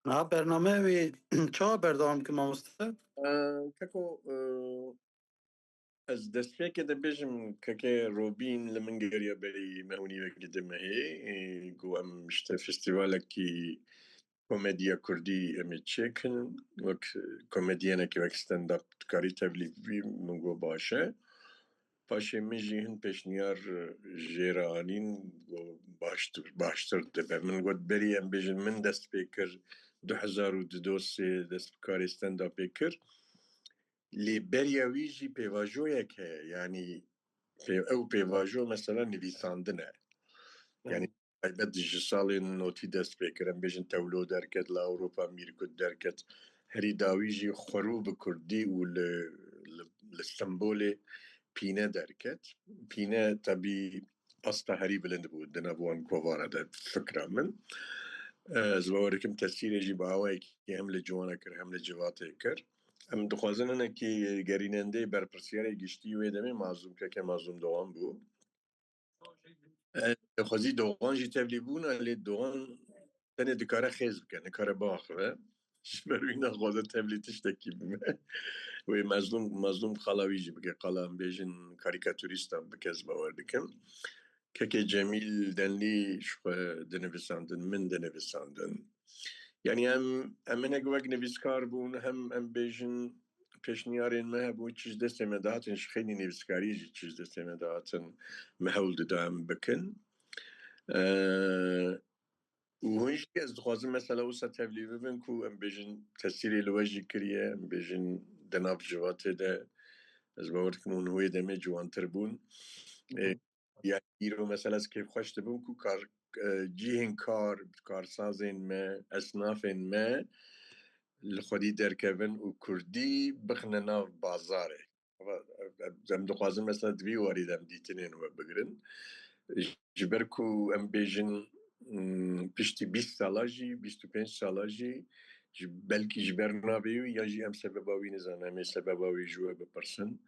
ها برنامه وی چا بردام که مامسته كاكو از دەستپێکە دەبێژم کەکە ڕۆبین لە من گەریە بەری مەهونی وەکدەمە هەیە گو ئەم شتە فستیڤالێکی کۆمەدیە کوردی ئەمێ چێکن وەک کۆمەدیەنێکی وەک ستەنداپ کاری تەبلیغی من گۆ باشە پاشێ مژی هەن پێشنیار ژێرانین باشتر دەبێ من گوت بەری ئەم بێژن من دەست پێ کرد 2002 دەستکاری ستەنداپێ کرد لێ بەریاویژی پێواژۆیەک هەیە ینی ئەو پێواژۆ مەسەلا نویساندنە ینی تایبەت ji salên notî dest pêkirin bêjin tewlo derket li Ewropa Mîrkut derket herî dawî jî xwerû bi Kurdî û li Stenbolê pîne derket pîne tebî asta herî bilind bû di nav wan kovara de fikra min ez bawer dikim tesîrê jî bi awayekî hem li ciwana kir hem li civatê kir em dixwazin hinekî gerînendeyê berpirsiyarê giştî wê demê mazlûm keke mazlûm Doğan bû xwezî Doğan jî tevlî bûn lê Doğan tenê dikare xêz bike nikare biaxive ji ber wî naxwaze tevlî tiştekî bime wê mezlûm xala wî jî bike qala em bêjin karîkatûrîst bike ez bawer dikim kekê Cemîl Denlî ji xwe dinivîsandin min dinivîsandin yanî em hinek wek nivîskar bûn hem em bêjin pêşniyarên me hebû çi ji destê me dihatin ji xênî nivîskarî jî çi ji destê me dihatin me hewl dida em bikin û hûn jî ez dixwazim mesela wisa tevlî bibin ku em bêjin tesîrê li we jî kiriye em bêjin di nav civatê de ez bawer dikim hûn wê demê ciwantir bûn yani îro mesela ez kêfxweş dibim ku cihên karsazên me esnafên me li xwedî derkevin û Kurdî bixine nav bazarê em dixwazin mesela di vî warî de em dîtinên we bigirin ji ber ku em bêjin piştî 20 sala jî 25 sala jî belkî ji ber navê wî ya jî em sebeba wî nizanin em ê sebeba wî ji we bipirsin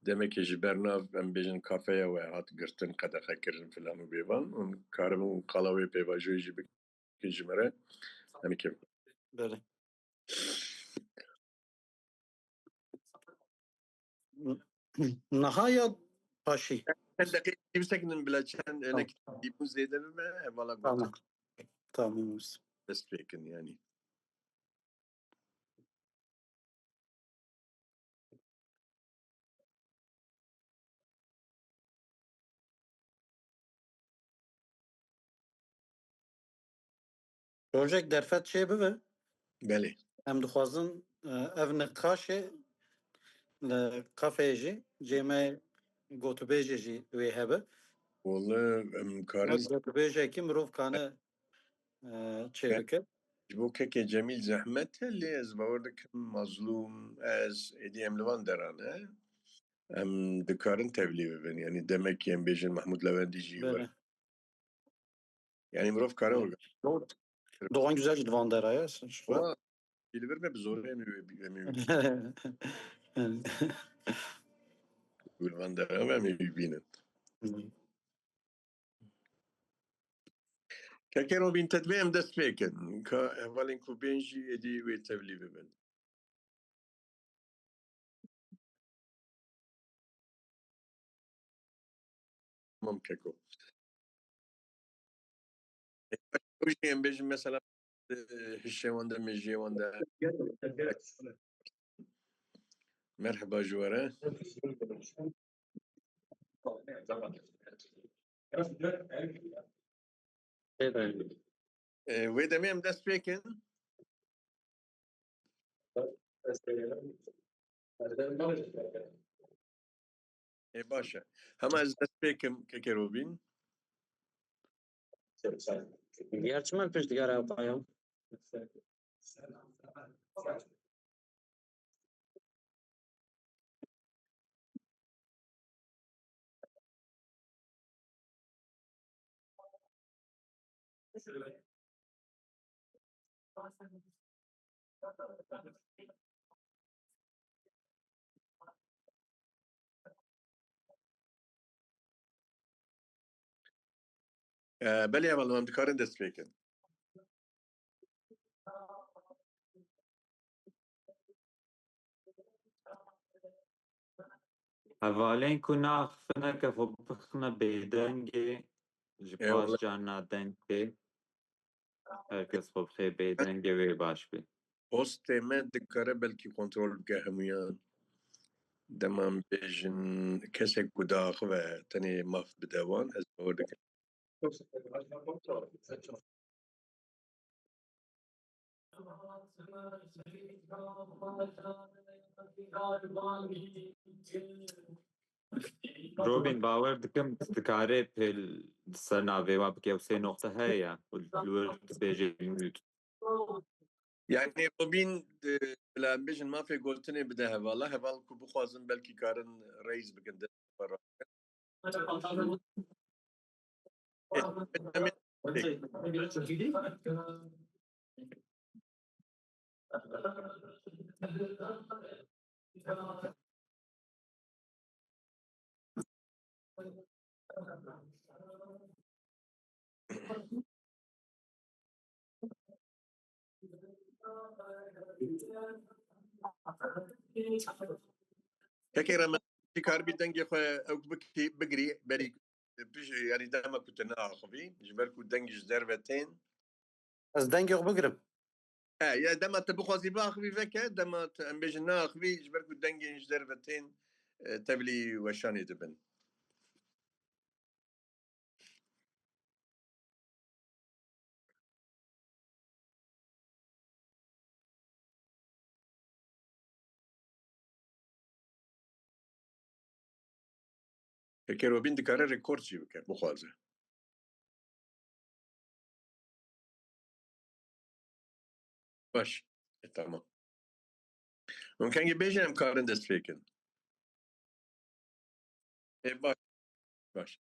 demekê ji ber nav em bêjin kafeya we hat girtin qedexe kirin filan û bêvan û karibûn qala wê pêvajoyê jî bikin ji me re em ê kêf بله نهایا پاشی çend deqeyê dîvîsekinin bila çend hinek dîbûn zêde bime hevala tamam gotin tamam dest pêkin yanî projek derfet çê bibe belê em dixwazin ev niqaşê li kafeyê jî cême gotûbêjê jî wê hebe Wala em karin gotûbêjekî mirov kane çê bike ji bo kekê Cemîl zehmet e lê ez bawer dikim mazlûm ez êdî em li van deran e em dikarin tevlî bibin yanî demekî em bêjin Mehmûd Lewendî jî bele yanî mirov kare Doğan güzel ji divan deraya li vir me bi zorê em li van deran em ê bînin kekê robîn te divê em dest pêkin ka hevalên ku bên jî êdî wê tevlî bibin Tamam keko ew jî em bêjin mesela hişê wan de mêjiyê wan de merheba ji we re wê demê em dest pêkin baş e hema ez dest pêkim kekê robîn Gerçi من پیش دیگر yapayım. belê heval em dikarin dest pêkin حوالين كنا خفنا كفبخنا بيدنجي جباس والله جانا دنجي هركز خبخي بيدنجي ويباش بي هوست ما دكاره بلكي كنترول بكهميان دمام بيجن كسك قداخ و تاني ماف بدوان از وردك روبين باور دكم تكاري بهل سرنا ويوا بكي وسي نقطة هيا والورد بيجي ميوت يعني روبين لا بيجن ما في قلتني بدها والله هبال كو بخوازن بلكي كارن رئيس بكندر برا هيك رمى في كاربي دنجي خو او بكي بقري بري بيج يعني دائما كنت ناخذي جبركو دنجي زربتين از دنگ بگرم يا دما تبخوزي باخذي فيك دما ام بيج ناخذي جبركو دنجي زربتين تبلي وشاني دبن هيك روبين دكار ريكورد جي بك بخوازه باش تمام ممكن يبيجي ام كارن دست فيكن باش باش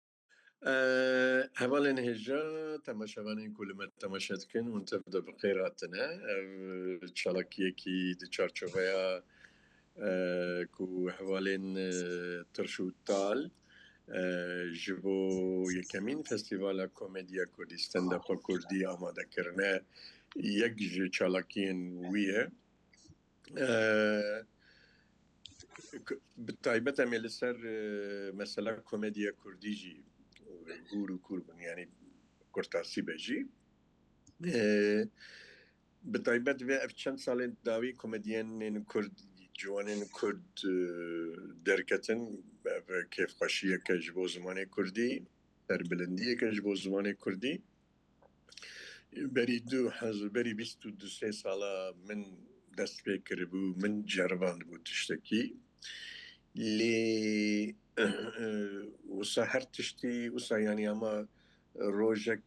هوالين هجا تماشاوانين كل ما تماشاتكن وانت بدا بخيراتنا ان شاء الله كيكي دي تشارشوفيا كو هوالين ترشو تال جبو يكمين فستيفال كوميديا كردي ستاند اب كردي آماده کرنه یک جه چالاکین ویه بالتایبەت ئەمێ لەسەر مەسەلا کۆمێدیە کوردیژی گور و کوربن یعنی کورتاسی بەژی بالتایبەت vê ev çend salên dawî komedyenên Kurd ciwanên Kurd derketin ev kêfxweşiyeke ji bo zimanê Kurdî serbilindiyeke ji bo zimanê Kurdî berî berî bîst û du sê sala min dest pê kiribû min ceribandibû tiştekî lê wisa her tiştî wisa yanî ama rojek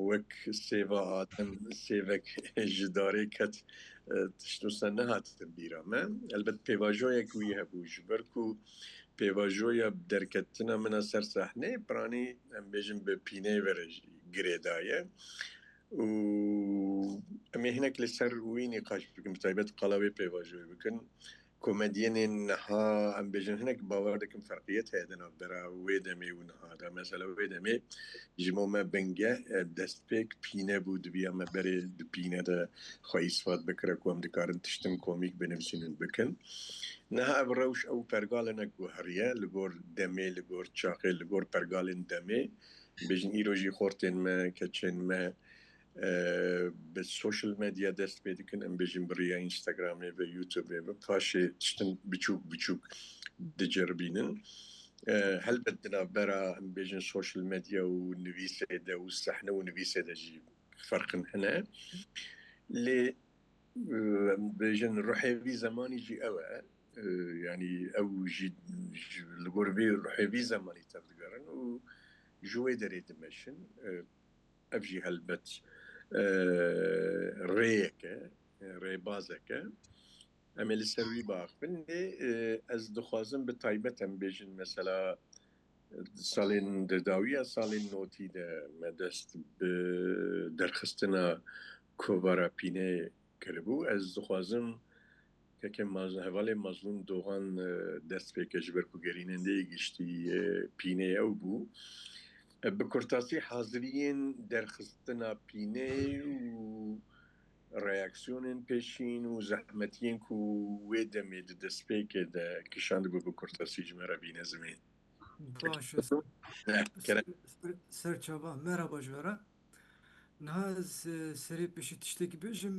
wek sêva adem sêvek ji darê ket tişt wisa nehatin bîra me elbet pêvajoyek wî hebû ji ber ku pêvajoya derketina min a ser sehneyê piranî em bêjin bi pînê vere girê daye û em ê hinek li ser wî nîqaş bikin bi taybet qala wê pêvajoyê bikin komedyenên niha em bêjin hinek bawer dikim ferqiyet heye di navbera wê demê û niha de mesela wê demê ji bo me bingeh destpêk pîne bû dibiya me berê di pîne de xwe îsfat bikire ku em dikarin tiştin komîk binivîsînin bikin niha ev rewş ew pergalenek guheriye li gor demê li gor çaxê li gor pergalên demê bêjin îro jî xortên me keçên me bi social medya dest pê dikin em bêjin bi rêya Instagramê ve YouTubeê ve paşê tiştin biçûk biçûk diceribînin helbet di navbera em bêjin social medya û nivîsê de û sehne û nivîsê de jî ferqin hene lê em bêjin ruhêvî zemanî jî ew e yani ew jî li gor vê ruhêvî zemanî tev digerin û ji wê derê dimeşin ev jî helbet rêyeke rêbazeke em ê li ser wî biaxivin lê ez dixwazim bi taybet em bêjin mesela salên di dawiya salên notî de me dest bi derxistina kovara pînê kiribû ez dixwazim keke hevalê mazlûm Doğan dest pêke ji ber ku gerînendeyê giştî pînê ew bû bi kurtasî haziriyên derxistina pînê û reaksiyonên pêşîn û zehmetiyên ku wê demê di destpêkê de kişandibû bi kurtasî ji me re bîne zimên. باشه Kerem. سرچاوا merhaba jwara naz seri peşi tiştekî bêjim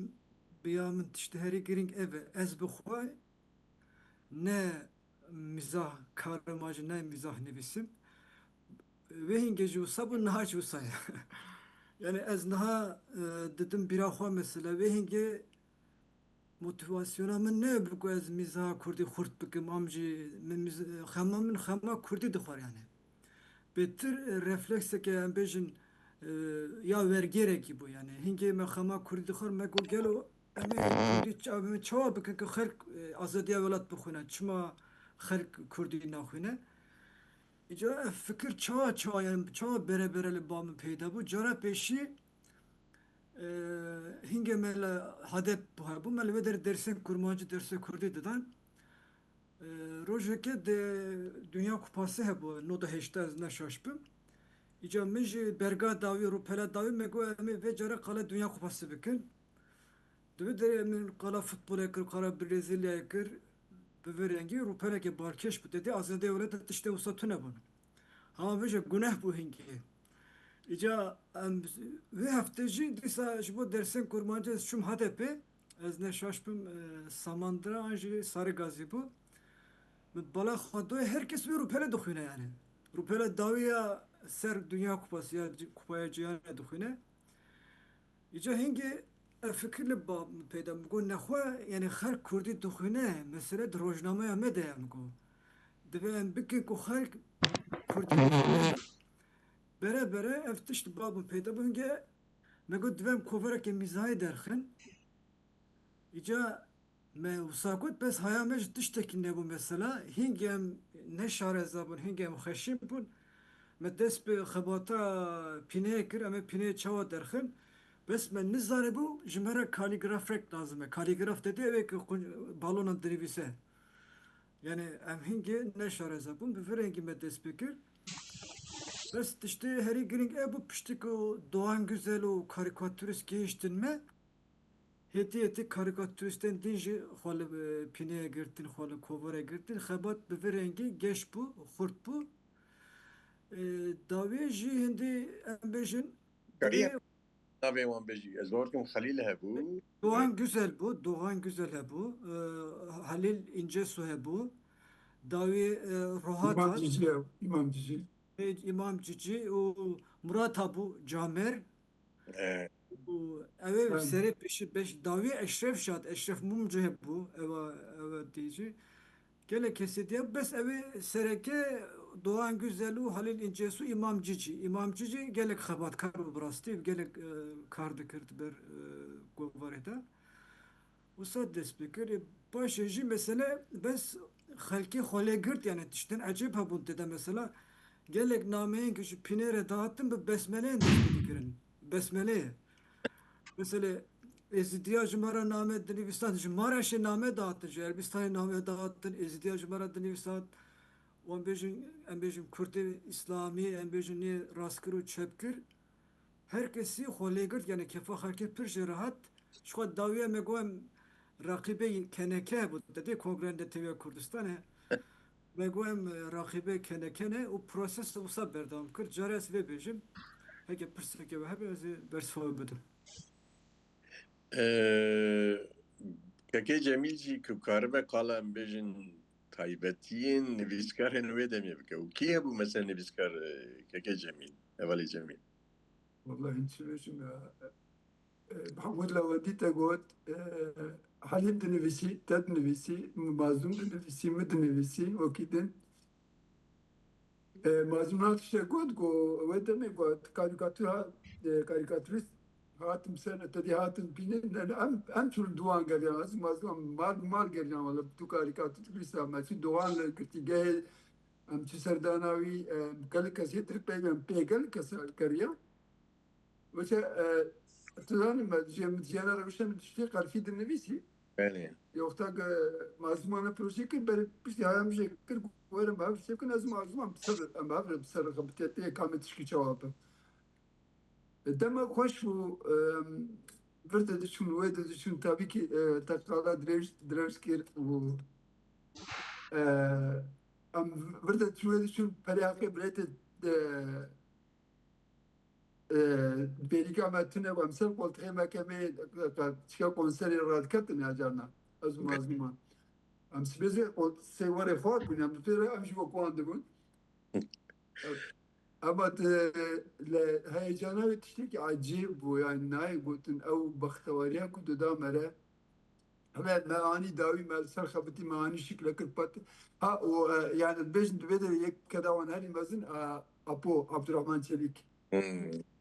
biya min tiştê herî giring ev e ez bi xwe ne mizah karima jî ne mizah nivîsim vê hingê jî wisa bû niha jî wisa ye yani ez niha didim bîra xwe mesela vê hingê motivasyona min ne bi ku ez mîzaha Kurdî xurt bikim am jî xema min xema Kurdî dixwar yani betir refleksekê em bêjin ya wergêrekî bû yani hingê me xema Kurdî dixwar me got gelo em ê Kurdî çawa bikin ku xelk azadiya welat bixwîne çima xelk Kurdî naxwîne îca ev fikir çawa yani çawa bere li ba min peyda bû cara pêşî hingê me li hedef hebû me li vê derê dersên kurmancî dersê Kurdî didan rojekê de Dünya Kupası hebû noda hêşta ez neşaşbim îca min jî berga dawî rûpela dawî me got em ê vê cara qala Dünya Kupası bikin di vê derê min qala futbolê kir qala Brezîlyayê kir bi vê rengî rûpelekê barkêş bû dedî azadiya welat tiştê wisa tune bûn hema vê jî guneh bû hingê îca em vê heftê jî dîsa ji bo dersên kurmancî ez çûm Hedefê ez neşaşbim Samandıra an jî Sarıgazî bû min bala xwedoyê herkes wê rûpelê dixwîne yani rûpela dawî ya ser Dünya Kupası ya Kupaya Cîhanê dixwîne îca hingê ev fikir li ba min peyda min got nexwe yani xelk Kurdî dixwîne mesele di rojnameya me de ye min got divê em bikin ku xelk Kurdî dixwîne bere ev tişt ba min peyda bû hingê me got divê em koverekê mîzahî derxin îca me wisa got bes haya me ji tiştekî nebû mesela hingê em ne şareza bûn hingê em xweşîn bûn me dest bi xebata pîneyê kir em ê pîneyê çawa derxin bes me nizanibû ji me re kaligrafek lazim e kaligraf dedê ew ê ku balonan dinivîse yani em hingê ne şareza bûn bi vê rengî me dest pê kir bes tiştê herî giring ew bû piştî ku Doğan Güzel û karikatürist gihîştin me hêtî karikatüristên din jî xwe li pîneyê girtin xwe li koverê girtin xebat bi vê rengî geş bû xurt bû dawê jî hindî em bêjin Navê wan bêjî ez bar dikim Xelîl hebû Doğan Güzel bû Doğan Güzel hebû Halil İncesu hebû dawê Rohat İmam Cici û Murat hebû Camer ew ê serê pêşî beş dawî Eşref Şad Eşref Mumcu hebû ew dîjî gelek kesî diye bes ew ê sereke Doğan Güzel û Halil İncesu İmam Cici İmam Cici gelek xebatkar bû bi rastî gelek kar dikir ber govarê de wisa dest pê kir paşê jî mesele bes xelkê xwe lê girt yani tiştên ecêb hebûn tê de mesela gelek nameyên ku ji pînê re dahatin bi besmeleyên dest pê dikirin besmeleyê mesela Ezidiya ji me re name dinivîsand ji Maraşê name dahatin ji Elbistanê name dahatin Ezidiya ji me re dinivîsand wan bêjin em bêjin Kurdê İslamî em bêjin nê rastkir û çepkir herkesî xwe lê girt yani kefa xelkê pir jî rehat ji xwe dawiya me got em raqîbê keneke hebû dedê Kongreyên Netewîya Kurdistanê me got em raqîbê keneke ne û proses wisa berdewam kir cara ez vê bêjim heke pirseke we hebe ez ê bersiva bidim Keke Cemîl jî ku karibe qala em bêjin taybetiyên nivîskarên wê demê bike û kî hebû mesela nivîskar Keke Cemîl Evalê Cemîl والله انسولوشن محمود لودي تقول حليب دنفسي تد نفسي مازوم دنفسي مد نفسي وكيدن مازومات شقود جو ودمي قد كاريكاتوريست هاتم سنة تدي هاتم بينين أم شو دوان قال يا أزم مازوم مال قال يا والله بتو كاريكاتوريست ما شو دوان كتي جاي أم شو سرداناوي قال كسيت ربنا بيجل كسر كريا وش تزاني ما جينا روشنا بتشتي قال في النبيسي بله يوقتها مازمانا بروجي كي بس هاي مش كل وين ما بعرف كنا مازمان بسر ما بعرف بسر قبتي كامل تشكي جواب دم خوش Vrte düşün, ve de düşün tabii ki takala drevskir bu am vrte düşün pelaki bilete belki amatine bamsel koltuğa mekeme çıka konseri radikatın ya cana azma am sibeze o sevare fort bu am tutere am şu kuandı bu ama le heyecana ve tişteki acayip bu yani nay gutun ev bahtavariya kudu da mere هذا معاني داوي مال سرخبتي معاني شكل كربات ها يعني البيج بدل يك كذا وانا هذه مازن ابو عبد الرحمن شريك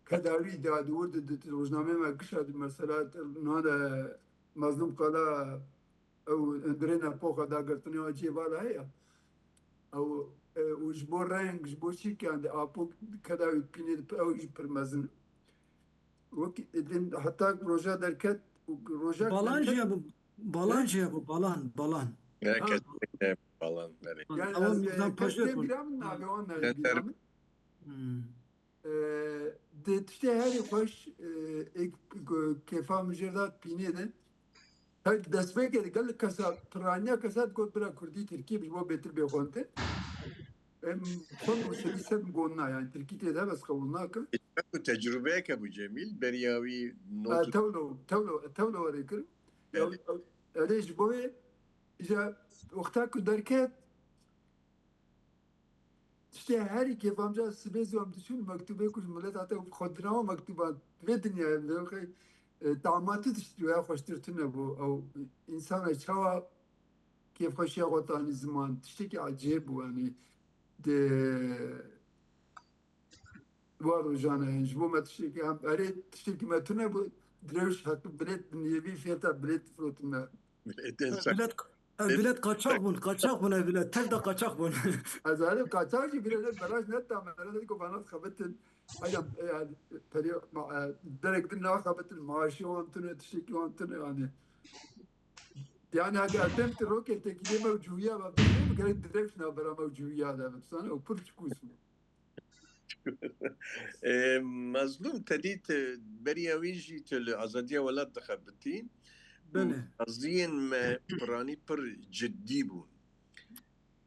كداوي دا دور روزنامه ما كشاد مثلا هذا مظلوم قال او اندرينا بوخا دا قرتني واجي بالا هي او وجبور رانك جبور شي كان ابو كداوي بيني او يبر مازن وكي حتى روجا دركت روجا Balancıya bu. Balancıya bu. Balan. Kesinlikle falan. Yani Ama az bizden paşa kaç yapın. biramın abi onlar Ben biramın. Hmm. De işte her hoş ek kefa mücerrat pineden. Her destek edip gel kasa pranya kasa kot bırak kurdi Türkiye bir bu betir bir konte. Son bu şekilde sen gonna yani Türkiye'de de bas kavulna kıl. تجربه ابو جميل برياوي نوت Tavlo var ekir. Ya يعني öyle bu İşte vakta derket işte her iki famca sibeziyom düşün mektube kuş millet hatta kodrama mektubat ve dünya böyle damatı işte ya hoşturtun bu o insana çava keyif hoşya kotan zaman işte ki acayip bu yani de var o jana bu metişi ki hem öyle işte ki metune bu dreş hakkı bilet niyevi fiyata bilet flotuna Bilet kaçak bun bilet. Tek de kaçak bun. Azalım kaçak bilet belaş net tamam öyle ki bana kabetin ayam yani periyo direkt dinle kabetin maaşı ontunu tişeki ontunu yani اگر تم تو که تکیه موجودیه و بگیم که درفش نبرم موجودیه دارم سانه و پر چکوسم مظلوم تديت برياويجي تل ازاديه ولا تخبتين Bele. قصديا ما براني بر جدي بون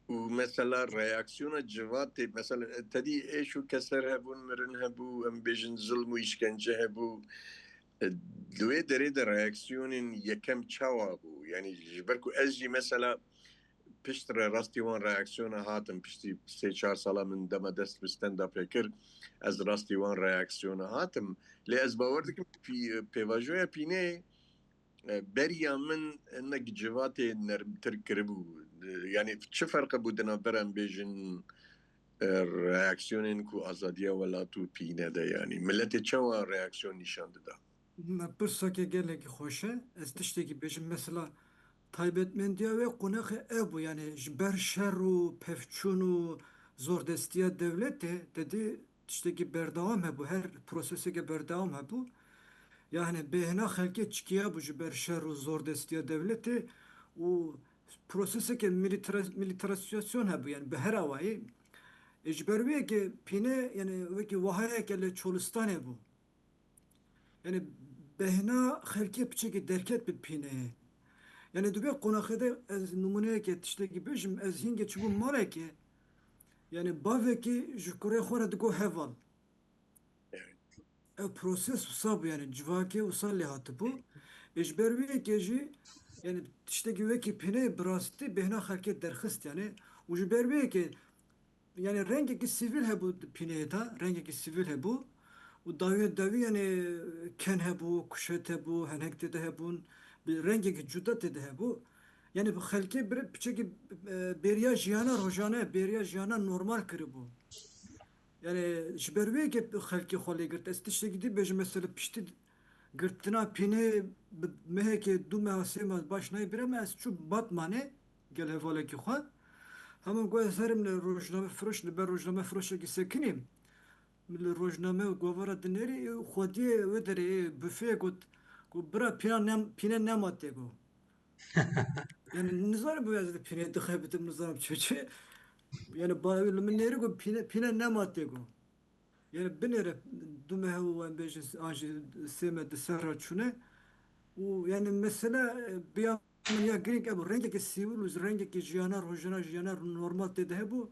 ومثلا رياكسيون الجوات مثلا تدي ايشو كسر هبون مرن هبو ام بيجن ظلم ويشكنجه هبو دوي دريد رياكسيون يكم تشاوابو يعني جبركو ازي مثلا پشت راستی وان ریاکسیون هاتم پشتی 3-4 ساله من دم دست به استنداپ کر از راستی وان ریاکسیون هاتم لی از باور دکم پیواژوی پینه بریا من انك جواتي نرمتر كربو يعني چه فرق بودنا برم بيجن رياكسيونين كو ازاديه ولا تو بينه ده يعني ملت چوا رياكسيون نشان ده Pırsa ki gelek hoşe. Ez tişteki bejim mesela taybetmendiya ve konak bu yani ber şerru pevçunu zor destiya devleti dedi tişteki berdavam bu her prosese ge berdavam bu. Yani behna halke çıkıya bu ber şerru zor destiya devleti o prosese ge militarizasyon bu yani her havayı ecberviye ki pine yani ve ki vahaya gele çolistane bu. Yani behna halke piçeki derket bir pine. Yani dübe konakede ez numuneye ket işte gibi jim ez hinge çubu mare ki yani baveki jukure xora digo heval. Proses usab yani civake usalli hatı bu. Ejberviye keji yani işte gibi ki pine brasti behna hareket derxist yani. Ujberviye ki yani rengi ki sivil he bu pineye da rengi ki sivil he bu. O davi yani ken he bu kuşet he bu henekte de he bun bir rengi ki cuda de he bu. Yani bu halki bir piçeki beriya jiyana rojane beriya jiyana normal kırı bu. Yani şberve ki halki xole girt estişte gidi bej mesela pişti girtina pine meheke du mehasema başına biremez şu batmane gel hevale ki xo. Hemen goy serim le rojname froş le ber rojname froşa ki sekinim. Le rojname govara dineri xodiye ve dere büfe got go bra pina nem atte go. Yani nizar bu yazdı pine dıkhabetim nizarım çocuğu. Yani bağlı minleri go pine nem atte go. Yani binere dume hevu en beje anji seme de serra çune Yani mesela bir ya gring bu rengi sivil rengi jiyana rojana jiyana normal dedi bu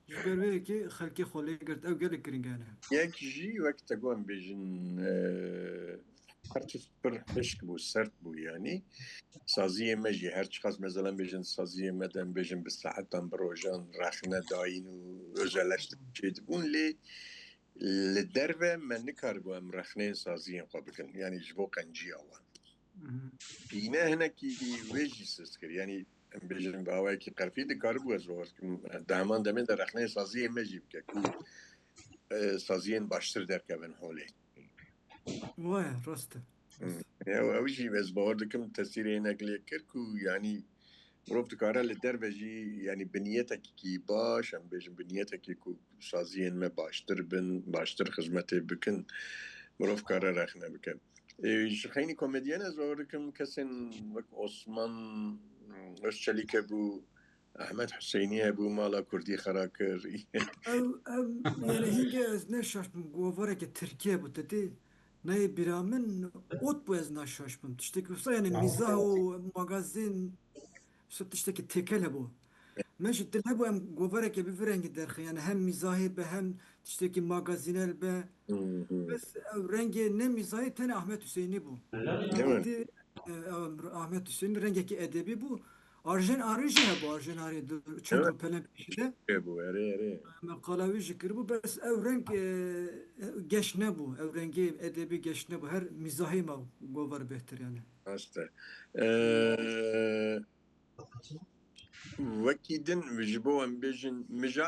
jberve ki halki xole girt ev gelek gring yani. یک جی وقت گویم بیشن هرچیز پر خشک بو سرد بو یعنی سازی مجی هر چقدر مثلا بیشن سازی مدن بیشن به ساعتان بروجان رخنه داین و özelleşti چید بون لدربه من نکار گویم رخنه سازی خو بکن یعنی جبو قنجی آوان بینه هنه کی ویجی سستکر یعنی بیشن باوی کی قرفی دکار بو از روز دامان دمه در رخنه سازی مجی بکه سازیین باشتر درکبن حوله. Vay raste. Ya o işi biz bağırdıkım tesiri nagli kirku yani مرۆڤ دکارە لە دەربەژی ینی بنیەتێکی باش ئەم بێژم بنیەتێکی و سازیên me baştir bin baştir xizmetê bikin mirov kare rexne bikin ji xeynî komedyene zor dikim kesên wek Osman Özçelik hebû Ahmet Hüseyinî hebû mala Kurdî xera kir Yani hinge ez neşaştım govareke Türkiye bu dedi. Ney biramin ot bu ez naşaştım. Tişteki olsa yani mizah o magazin işte tişteki tekele bu. Meşit dil bu hem govareke bir rengi derxe yani hem mizahi be hem tişteki magazinel be. Bes rengi ne mizahi tane Ahmet Hüseyin'i bu. Dedi Ahmet Hüseyin rengeki edebi bu. Arjen arıcı bu arjen arıcı. Çünkü pelen peşinde. bu ere Mekalavi zikir bu bes ev renk geç ne bu ev rengi edebi geç ne bu her mizahi ma govar behtir yani. Hasta. Wekî din ji bo em bêjin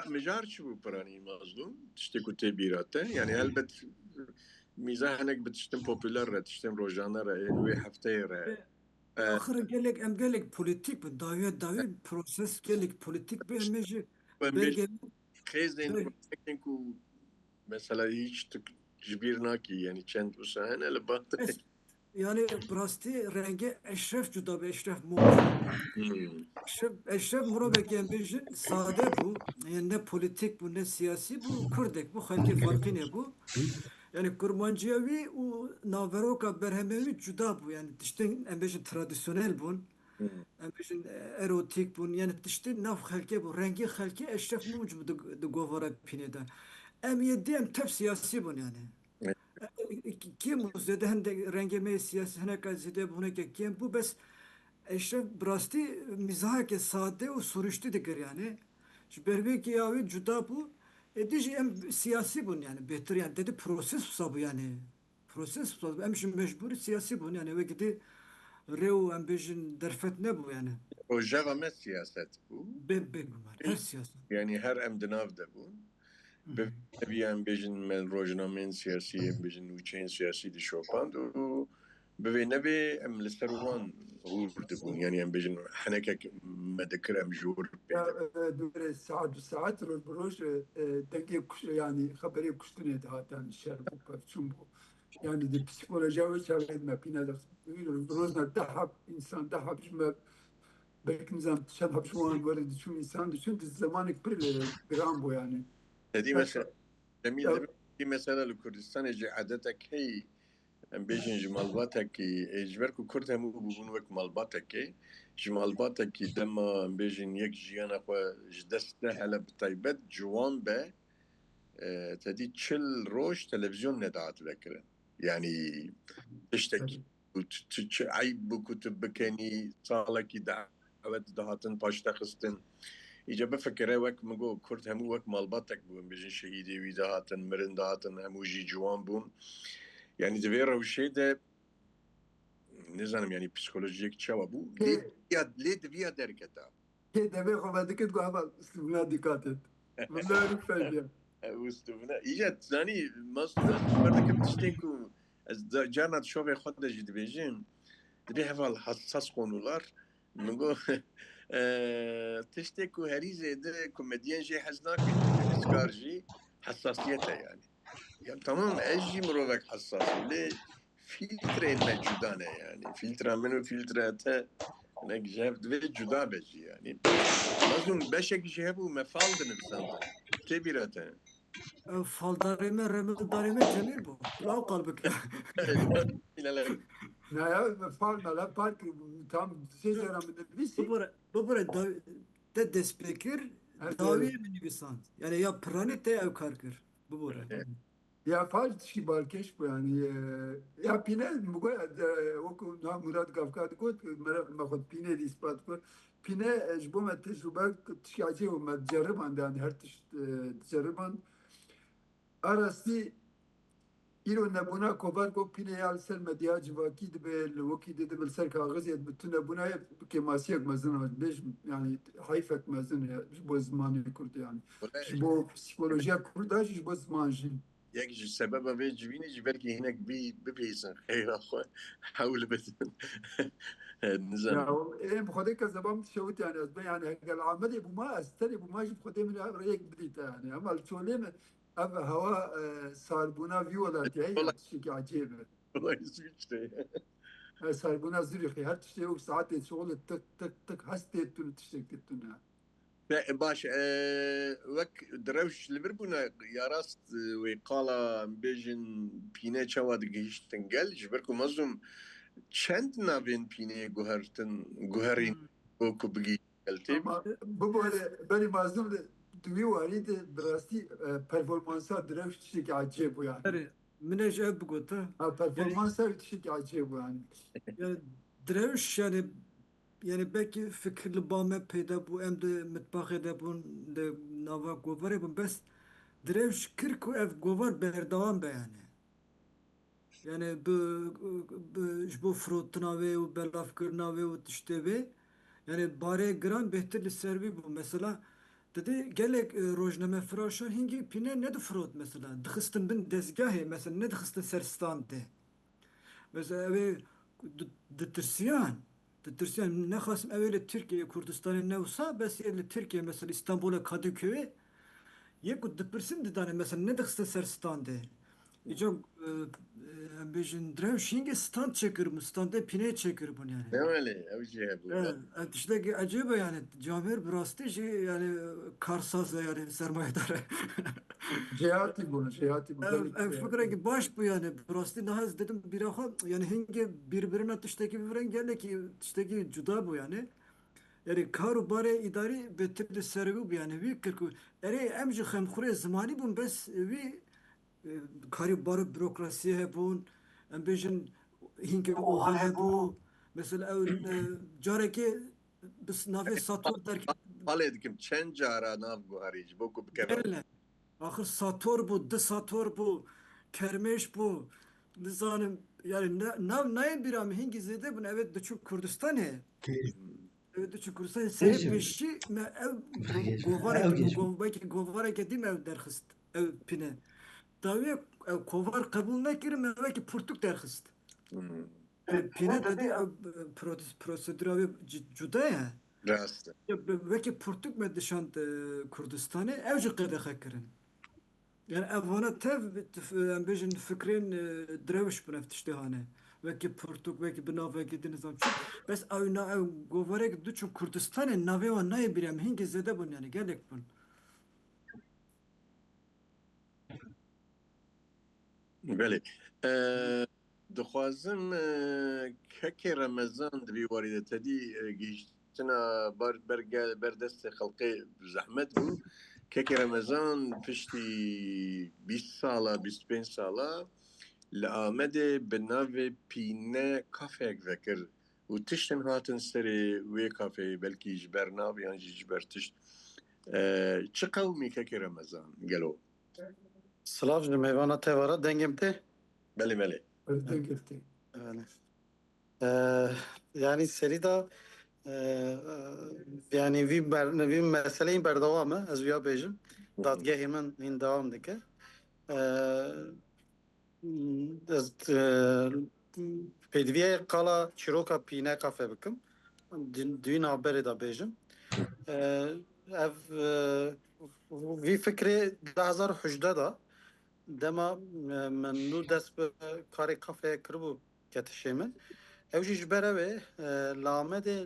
mijar çi bû piranî mazlûm tiştê ku tê bîrate yani helbet mîza hinek bi tiştên popüler re tiştên rojane re wê hefteyê re Ahire gelek em gelek politik bu davi proses gelek politik be em ji em belge xêzên projektên ku mesela hiç ji bîr nakî yani çend wisa hene li batê yani rastî rengi eşref cuda be eşref mu eşref murabek em bejin sade bu yani ne politik bu ne siyasi bu Kurdek bu halki farkı ne bu yani kurmancıyavi o naveroka berhemevi cuda bu yani işte em bejin tradisyonel bun em bejin erotik bun yani işte nav halki bu rengi halki eşref mu de govara pineda em yedi em tep siyasi bun yani kim uzede hem de rengeme siyasi hene kazide buna kim bu bes eşref brasti mizah ke sade o suruştu dikir yani şu berbe ki yavi cuda bu edici em siyasi bun yani beter yani dedi proses bu yani proses bu em şu mecbur siyasi bun yani ve gidi rev em bejin derfet ne bu yani rojava me siyaset bû be her siyaset yani her em di nav de bûn Bi em bêjin me rojnameyên siyasî em bêjin nûçeyên siyasî dişopand û bi vê nebê em li ser wan hûr dibûn yani em bêjin henekek me dikir em ji hûr دور ساعات وساعات بروش دقيق يعني خبري كشتني هاتان الشهر بفرشم يعني دي بسيكولوجيا وشاهد ما بينا بروزنا دحب انسان دحب ما belki nizam şadhab şu an böyle düşün insan düşün zamanı bir gram bu yani. Dediği mesela demin mesela Kürdistan'ı adetek hey em bêjin ji malbatekî ji ber ku Kurd hemû bûbûn wek malbatekê ji malbatekî dema em bêjin yek jiyana xwe ji dest de hele bi taybet ciwan be tedî çil roj televizyon nedahat vekirin yani tiştekî eyb bû ku tu bikenî salekî davet dahatin paşta xistin İyice bifekire wek min got Kurd hemû wek malbatek bûn bêjin şehîdê wî dahatin mirin dahatin hemû jî ciwan bûn yani divê rewşê de nizanim yani psikolojik çawa bû lê diviya derketa Deve kovadık go ama üstüne dikkat et. Bunlar fayda. Ûstûna îce zanî masberdikim tiştê ku ez carna şovê xwe de jî dibêjim divê heval hassas konular min got tiştê ku herî zêde komedyen jê hez nakin eskar jî hessasiyet e yani ya tamam ez jî mirovek hessasîm lê filtrên me cuda ne yani filtra min û filtra te hinek ji hev divê cuda be jî yani mazlûm beşek jî hebû me fal dinivîsandin tê bîra te faldarime remedarime cemil bu kulağı kalbik Ne ya farkla park tam şey ceramında birisi. Bu de despekir Evet, daviye evet. mi nivisan? Yani ya pranit de ev karkır. Bu bora. Ya fark şey barkeş bu yani. Ya pine bu kadar oku na Murat Kafkat kot merak makot pine di ispat ko. Pine jbo met tecrübe tişacı o met cerrıban yani her tiş cerrıban arası İro nebuna kovar ko pine yal ser medya civaki de bel vaki de bel ser kağıt yet bütün nebuna ke masiyek mazın beş yani hayfet mazın ya bu zamanı kurdu yani. Bu psikolojiye kurdu bu zaman jin. ياك جي السبب في جبيني جبالك هناك ببيسن خير اخوة حاول بس Ya نزل em خدای که زبان شوت yani az ben yani gel ameli bu ma asteri bu ma jib خدای من رأيك بديت يعني ama الشولين ev hava sarbuna violat ya والله ya şey acayip. والله يسويتش Sarbuna zürih her şey yok saat şoğlu tık tık tık hastettin tiştektin ya. باش وك دروش لبربونا يا راست وقالا بيجن بينا چوا دگهش تنگل جبركو مزم چند نابين بينا گوهرين اوكو بگي قلتي Ama bu böyle benim ağzımda duyu var idi drasti performansa drev şey acayip bu yani. Yani minaj ev bugota. Ha performansa şey acayip bu yani. Yani drevş yani belki fikirli bağme peyda bu em de mitbahı da bun de nava govare bun bes drevş kirku ev govar berdavam be yani. Yani bu frotuna ve bu belaf kırna ve bu işte ve yani bare gran behterli servi bu mesela dedi gelek rojname fraşan hingi pine ne de frot mesela dıxıstin bin dezgahı mesela ne dıxıstin serstan de mesela ve dıtırsyan ne khasım evvel Türkiye Kürdistan'ı ne olsa bes yerli Türkiye mesela İstanbul'a Kadıköy'e yek dıpırsın de tane mesela ne dıxıstin serstan de İcab bejin drev şinge stand çekir mi? Standa pine çekir bunu yani. نعملي او شي هبو Evet, işte ki acaba yani Camer Brasti şey yani karsaz yani sermayedar. Cehati bunu cehati bu. Fıkra ki baş bu yani Brasti daha dedim bir aha yani hinge birbirine tıştaki birbirine gele ki tıştaki cuda bu yani. Yani karu bare idari betirli servi bu yani bir kırkı. Ere emci xemxure zamani bun bes vi karı barı bürokrasi hebun, em bejin hinke oha hebu, mesela ev careke bis nave sator derk قال دكم چند جارا ناف گوهريج بوكو بكرم gelle. Ahır sator bu, dı sator bu, kermeş bu. Nizanim yani ne bir am hingi zede bunu evet de çok Kürdistan he. Evet de çok Kürdistan seri beşi me ev govara kedim ev derhist ev pine. Davi kovar kabul nekirim ev ki purtuk derhist. Pine dedi prosedür abi cuda ya. راست Ya veki purtuk me dışan Kürdistan'ı evci kadar hakirin. Yani evvana tev bejin fikrin dreviş bu neftişti hane. Veki purtuk veki bina veki dinizam çok. Bes ev govarek duçun Kürdistan'ı nave ve naye birem hingi zede bun yani gelek bun. بله دخوازم کەکێ ڕەمەزان دەبی وەریدەتەدی گەیشتنە بەردەست خەڵقی زەحمەت بوو کەکێ ڕەمەزان پشتی 20 ساڵە 25 ساڵە لە ئامەدێ بە ناوێ پینە کافێک vekir û tiştin hatin serê wê kafeyê belkî ji ber nav yan jî ji ber tişt çi qewmî kekê remezan gelo Slav ji mêvana te vara dengê te. belê belê Öldü gitti. Evet. Yani serida yani vi meseleyi berdewamı ez vîya bêjim dadgehê min hîn dewam dike. Ez pêdiviyê qala çîroka pîne kafe bikim. Duyîn haberê da bêjim. Ev vî fikrê 2018 da dema min nû dest bi karê kafeyê kiribû ketişê min. Ew jî ji ber ew ê li Amedê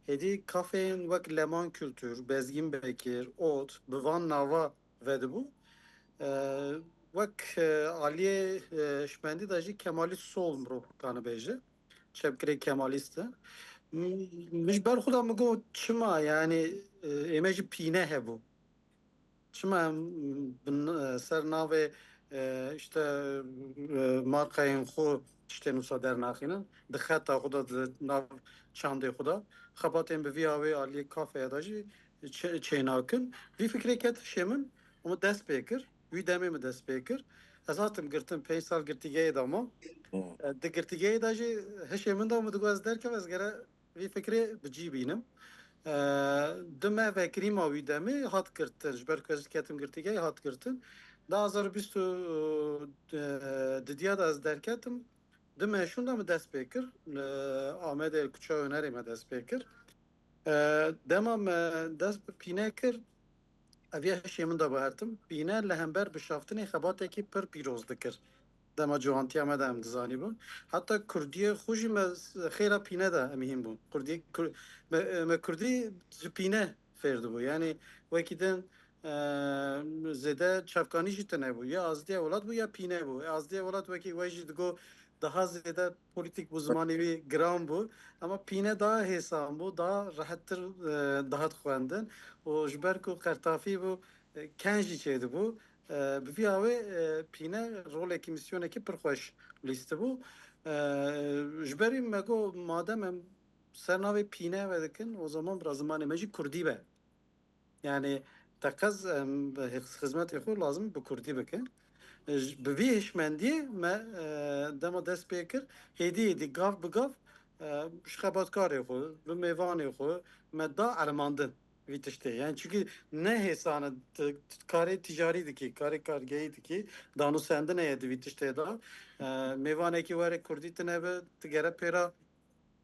hêdî kafeyên wek Leman Kültür, Bezgîn Bekir, Ot bi van nava vedibû. وەک عالیێ شمەندی دەژی کەمالی سۆڵ مرۆڤکانە بێژە çepkirê Kemalîst e. Mij ber xuda min got çima yani ême jî pîne hebû. Çima em ser navê işte markayên xwe tiştên wisa dernaxînin di xeta xwe de di nav çandê xwe de xebatên bi vî avê aliyê kafeya da jî çênakin. Vî fikrê ket hişê min û min dest pê kir. Wî demê min dest pê kir. Ez hatim girtin 5 sal girtîgehê de ma. Di girtîgehê de jî hişê min de min digot ez derkeve ez gere vî fikrê bicî bînim. Di me vekirîma wî demê hat girtin ji ber ku ez ketim girtîgehê hat girtin. 2022 didiya da ez derketim. Di meşûn de min dest pê kir. Amedê Kuça Önerê me dest pê kir. Dema me dest bi pîne kir. Ev yê hişê min de bihertim. Pîne li hember bişaftinê xebatekî pir pîroz dikir. Dema ciwantiya me de em dizanî bûn. Heta Kurdiyê xwe jî me xêra pîne de em hîn bûn. Me Kurdî ji pîne fêr dibû. Yani wekî din zêde çavkanî jî tune bû. Ya azdiya welat bû ya pîne bû. Azdiya welat wekî we jî digo daha zêde polîtik bû zimanê wî giran bû. Ama pîne daha hêsan bû, daha rehettir dihat xwendin. û ji ber ku qertafî bû ken jî çê dibû. Bi vî avê pîne rolekî misyonekî pir xweş lîst bû. Ji berî me got madem em ser navê pîne ve dikin o zaman bi zimanê me jî Kurdî be. Yani teqez em xizmetê xwe lazim bi Kurdî bikin. Bi vî hişmendiyê me dema dest pê kir hêdî hêdî gav bi gav ji xebatkarê xwe bi mêvanê xwe me da ermandin vî tiştê. Yani çünkü ne hêsane karê ticarî dikî, karê kargehî dikî, danûsendin heye di vî tiştê da. Mêvanekî were Kurdî tune be tu gere pêra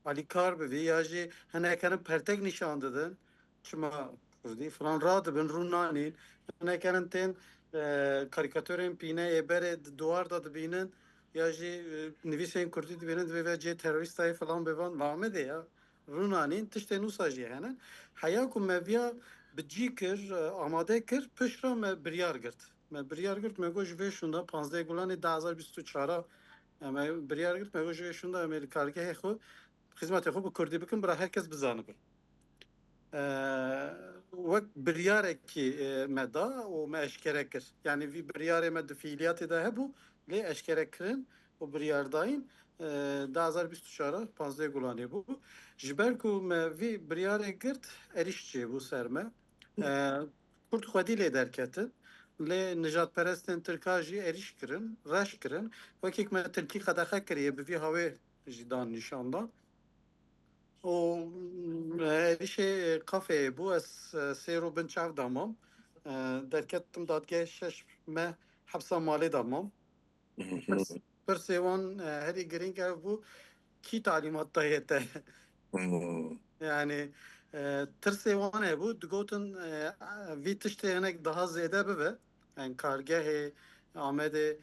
alîkar bivî ya jî hinekerin pertek nîşan didin. Çima Kurdî falan radibin rû nanîn. Hinekerin tên karîkatûrên pîne êberê di duwar da dibînin ya jî nivîsên Kurdî dibînin divê ve cê terorîstayê falan bêvan Mahmedê ya. Rû nanîn tiştên wisa jî hene. Heya ku me viya bicî kir, amade kir, pişra me biryar girt. Me biryar girt me got ji vê şûnda 15 Gulanê 2024 me biryar girt me got ji vê şûnda em ê li kargehê xwe xizmetê xwe bi Kurdî bikin bira herkes bizanibin. Wek biryarekî me da û me eşkere kir. Yani vî biryarê me di fiiliyatê de hebû lê eşkere kirin û biryardayîn 2024 15 Gulanê bû. Ji ber ku me vî biryarê girt êriş çêbû ser me. Kurd xwedî lê derketin. Lê nijadperestên Tirka jî êriş kirin, reş kirin. Wekî me Tirkî qedexe kiriye bi vî havê jî dan nîşan da. û êrişê kafeyê bû ez sêro bin çav damam. Derketim dadgehê şeş me hepsa malê damam. Pirsê wan herî girîng ev bû kî talîmat daye te. Yani tirsê wan hebû digotin vî tiştê hinek daha zêde bibe. Yani kargehê Amedê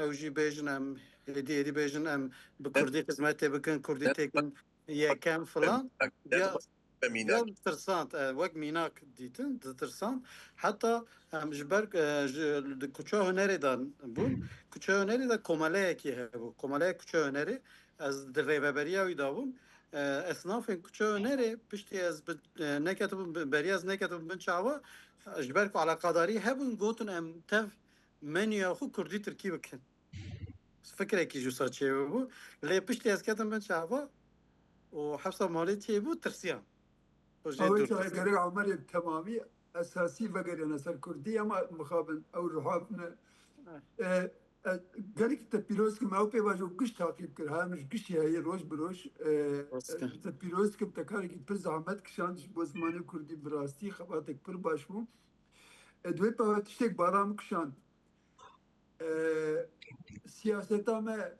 ew jî bêjin em hêdî bêjin em bi Kurdî xizmetê bikin, Kurdî têkin yekem falan. Ya tirsand wek mînak dîtin ditirsand. Heta em ji ber di Kuça Hunerê de bûn. Kuça Hunerê de komeleyekî hebû. Komeleya Kuça Hunerê ez di rêveberiya wî da bûm. Esnafên Kuça Hunerê piştî ez neketibim beriya ez neketibim bin çawa ji ber ku alaqadarî hebûn gotin em tev menüya xwe Kurdî Tirkî bikin. Fikrekî jî wisa çêbû. Lê piştî ez ketim bin çawa û hepsa malê çêbû tirsiyan. أول شيء قرأ عمر التمامي أساسي بقرأ نسر كردي أما مخابن أو رحابنا قالك تبيروز كم أو بيواجو قش تعقيب كرها مش قش هي روش بروش تبيروز كم تكارك بز عمد كشانش بوزماني كردي براستي خباتك بر باشمو دوي بها تشتك بارام كشان سياستا ما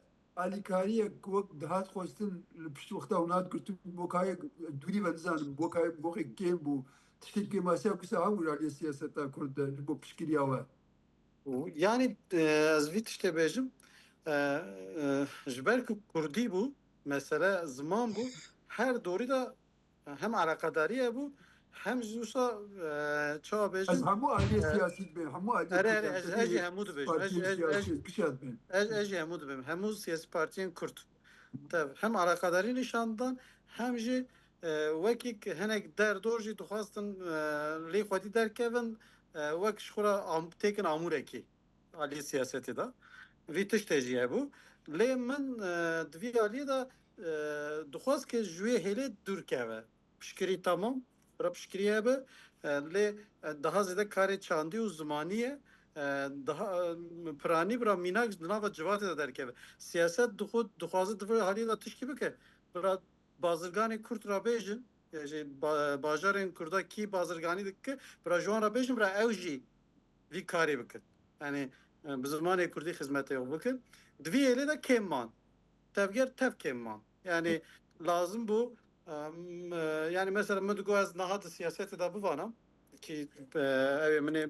alikariye ku dahat xwestin li pişt wexta hûnat girtin bokayê dûrî ve nizanim bokayê boxê kêm bû tiştê kêmasiya ku se hebû raliye siyaseta Kurd de ji bo piştgiriya we. Yani ez vî tiştê bêjim ji ber ku Kurdî bû mesele ziman bû her dorî de hem alaqadarî hebû هم جوسا چا از بیجن همو عالی سیاسی بین همو عالی اره کردن اجی همود بیجن پارتی سیاسی کشاد بین اجی همود بیم همو سیاسی پارتیین کرد تب هم علاقداری نشاندن هم جی وکی که هنگ در دور جی دخواستن لی خودی در کردن وک شخورا تکن آموره کی عالی سیاستی دا وی تشتیجیه بو لی من دوی عالی دا دخواست که جوی هلی دور که پشکری تمام برا پشکریه به لی daha zede kare çandi u zamaniye daha prani bra minak nava civat ede derkeve siyaset duxwazı divir halî da tişkî bike bira bazirganê Kurd ra bêjin bajarên Kurda kî bazirganî dike bira ji wan ra bêjin bira ew jî vî karê bikin yani bi zimanê Kurdî xizmetê ew bikin divî êlê de kêm man tevger tev kêm man yani lazım bu yani mesela من دگو از نهاد سیاست دا بوانم که اوی منی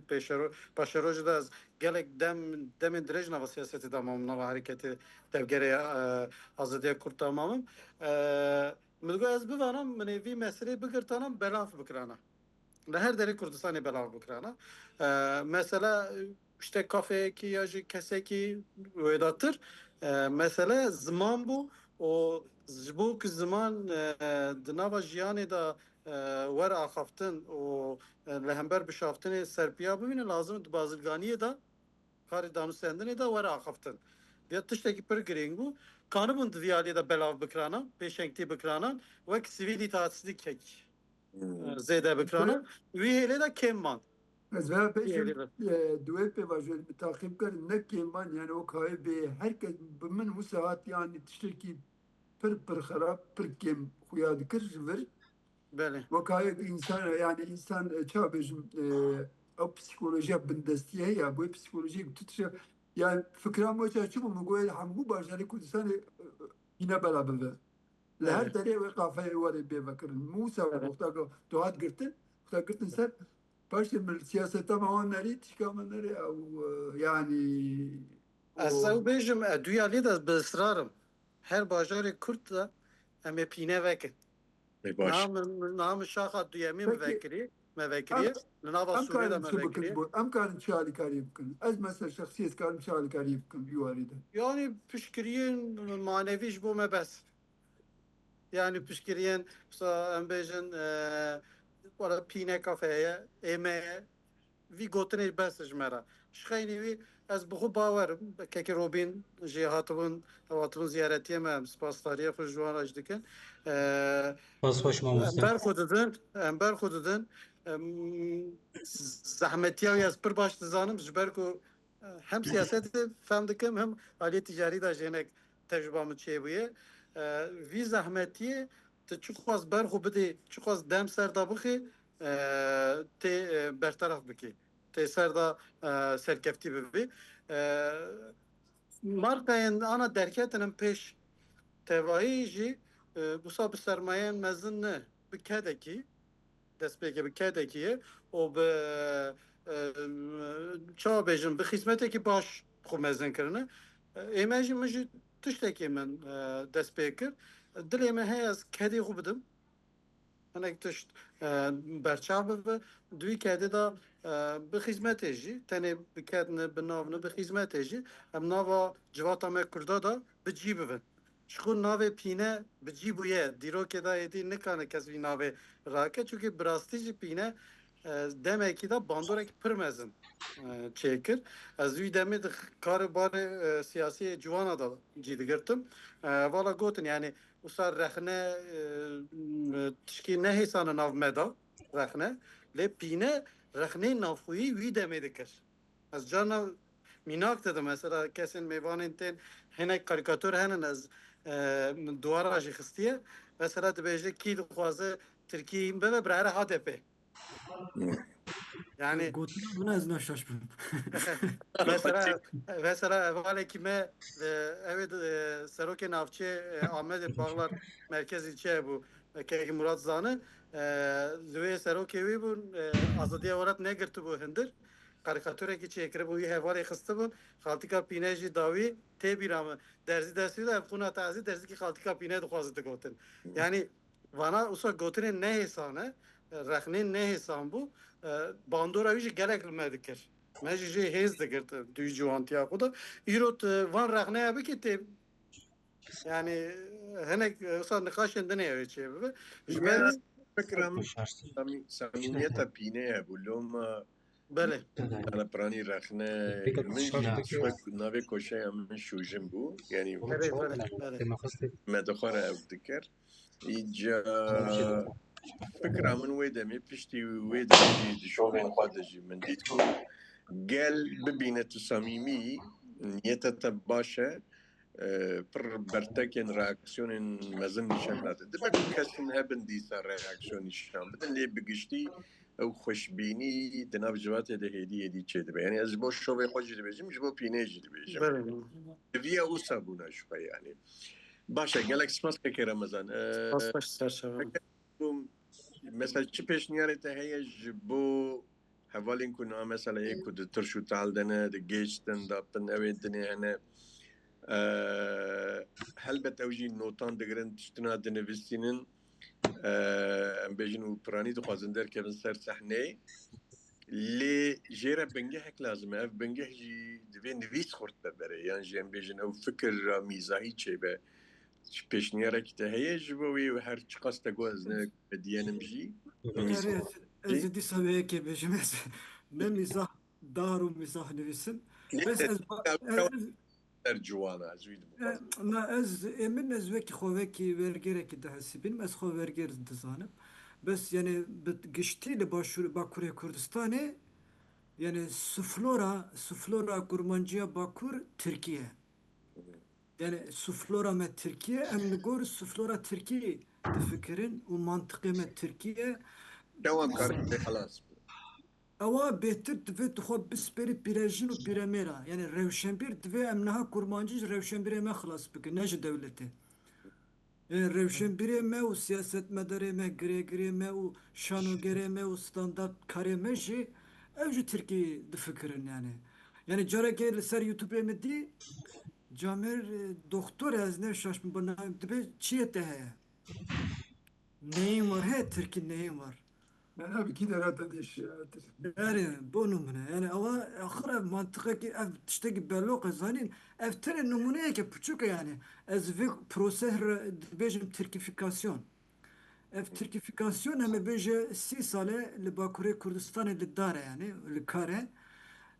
پشروج دا از گلک دم درج نوا سیاست دا مام نوا حرکت تفگری آزادی کرد تمامم من دگو از بوانم منی وی مسئله بگرتانم بلاف بکرانه به her deri Kurdistan'ı belav bukrana. Mesela işte kafe ki ya kese ki vedatır. Mesela zaman bu o bu zaman dınava jiyanı da var axaftın o lehember bişaftın serpiya bimine lazım bazılganiye da kari danusendine da var axaftın. Diye tişteki per giring bu. Kanı bund viyaliye da belav bukrana, peşenkti bukrana ve sivil itaatsizlik kek. زیده بکرانم وی هلی دا کم مان از و پیشم دوی پی واجد تعقیب کرد نکی من یعنی او کای به هر کس بمن مساعد yani تشترکی پر خراب پر کم خویا دکر ور بله و کای insan yani insan çağ bejim o psikolojiye bindestiye ya bu psikolojiye tutuşa yani fikram o çağ çubu mu goyel hamu başarı Kurdistan yine beraber لهر دري وقافه وري بفكر موسى وقتها دوات قرتن وقتها قرتن سر باش من السياسة تماما نريد كمان نري او يعني از او بیجم دوی علی دا بسرارم هر باجار کرد دا امی پینه وکن باش نام شاخه دویمی موکری لنابا سوری دا موکری ام كان شالي كاري يمكن از مثلا شخصية كان شالي كاري يمكن يواري ده yani pişkiriyin maneviş bu me bes yani pişkiriyen mesela embejin wala pine kafeye emeğe vi gotine bes jmera şxeyni vi ez bu bawerim keke robin ji hatibun ziyaretiye me spastariye xu jwan ajdikin باز خوش مامۆستا. ember xudidin zahmetiya ez pir baş dizanim ji ber ku hem siyasetê fem dikim hem aliyê ticarî da jinek tecrüba min çêbûye vî zehmetiyê tu çi xwaz ber xwe bidê çi xwaz dem ser da bixî tê bertaraf bikî tê ser da serkeftî bibî markayên ana derketinin pêş tevahî jî wisa bi sermayeyên mezin ne bi kedekî destpêkê bi kedekî ye û bi çawa bêjin bi xîzmetekî baş xwe mezin kirine ême jî min jî tiştekê min dest pê kir dilê me heye ez kedê xwe bidim hinek tişt berçav bibe duî kedê da bi xîzmetê jî tenê bikedine bi nav ne bi xîzmetê jî em nava civata me Kurda da bi cî bibin ji xwe navê pîne bi cî bûye dîrokê da êdî nikane kes vî navê rake çünkü bi rastî jî pîne demekî da bandorek pir mezin çêkir ez wî demê di karîbarê siyasiyê civana da cî digirtim vala gotin yani wisa rexne tişkî nehêsane nav me da rexne lê pîne rexnê navxwîyî wî demê dikir ez carna mînak dedim mesela kesên mêvanên tên hinek karikatür henin ez duwara jî xistiye mesela dibêje kî dixwaze Tirkiyeyî bibe bi here HDP yani Gotina buna ez naşaşbim. mesela evalekî me evet serokê navçe Ahmet Bağlar merkez ilçe bu keki Murat Zanı li wê serokê wî bûn azadiya welat negirtibû hindir karikatürekî çêkiribû wî hevalê xistibûn xaltika pîne jî dawî tê bîra min derzî destî de xûna tazî derzîkî xaltika pîne dixwaze digotin yani vana wisa gotinên nehêsane رخنین نه حسام بو باندورا ویژ گلک المدکر ماجی هیز دکرد دوی جوانتیا خدا ایروت وان رخنه ابی که تی yani هنك صار نقاش عندنا يا شيء جبالي فكرة صميميتها بينها بقول بله أنا براني رخنا من شوي نافي كوشة من شو جنبو يعني ما دخل أفتكر إجا فكرة من ويدا مي بشتي ويدا جي شوفين خادجي من ديتكو قال ببينة صميمي نيتا تباشا پر برتکن reaksiyon مزن نشان داده. دبی کسین هبن دیسا reaksiyon نشان بدن لی بگشتی او خوشبینی دناب جوات ده هدیه چه دبی. یعنی از باش شوی خوشی دبیجم جبو پینه‌جی دبیجم. ویا او سابونا شوی یعنی. باشه گلکس ماست که رمضان. باش سرشون. مثلا چی پیشنهاد ته هیچ جبو حوالین کنه مثلا یک کد ترشو تعالدنه دگیجتن دابتن اوید دنیه هلبت اوجی نوتان دگرن تشتنا دنویسینن بيجنو براني دخوازن در كبن سر صحنه لي جيرا بنجحك لازم اف بنجح جي دبي نويس خورت ببري يعني جيم بيجن او فكر ميزاهي تشيبه بيشنيرا كتا هي جبوي وهر تشقاس تقوازنا بديانم جي از دي سويه كي بيجمس نميزاح دارو ميزاح نويسن بس از جوانا زويد ما از من از وكي خوكي ورجيرا كده حسبين از خو ورجير دزانم بس يعني بتقشتي لباشور باكوري كردستاني يعني سفلورا كورمانجيا باكور تركيا يعني سفلورا ما تركيا ام نقول سفلورا تركيا تفكرين ومنطقة ما تركيا جوان كارت خلاص اوا بهتر دفي تخو بسبري بيراجين وبيراميرا يعني روشنبير دفي امنها كورمانجي روشنبير ما خلاص بك ناج دولته يعني روشنبير ما وسياسة مداري ما غريغري ما وشانوغري ما وستاندارد كاري ماشي اوجي تركي دفكرن يعني جارا كي لسر يوتيوب مدي جامر دكتور از نه شاش بنا دبي چيته هي نيم var he Türkiye neyim var أنا بكده لا تدش يعني بونو منه يعني أول آخر منطقة كي أف تشتكي باللغة زانين أف ترى النمونة كي بتشوك يعني از في بروسيس بيجم تركيفيكاسيون اف تركيفيكاسيون هم بيجي 6 سالة لباكوري كردستان للدارة يعني الكارة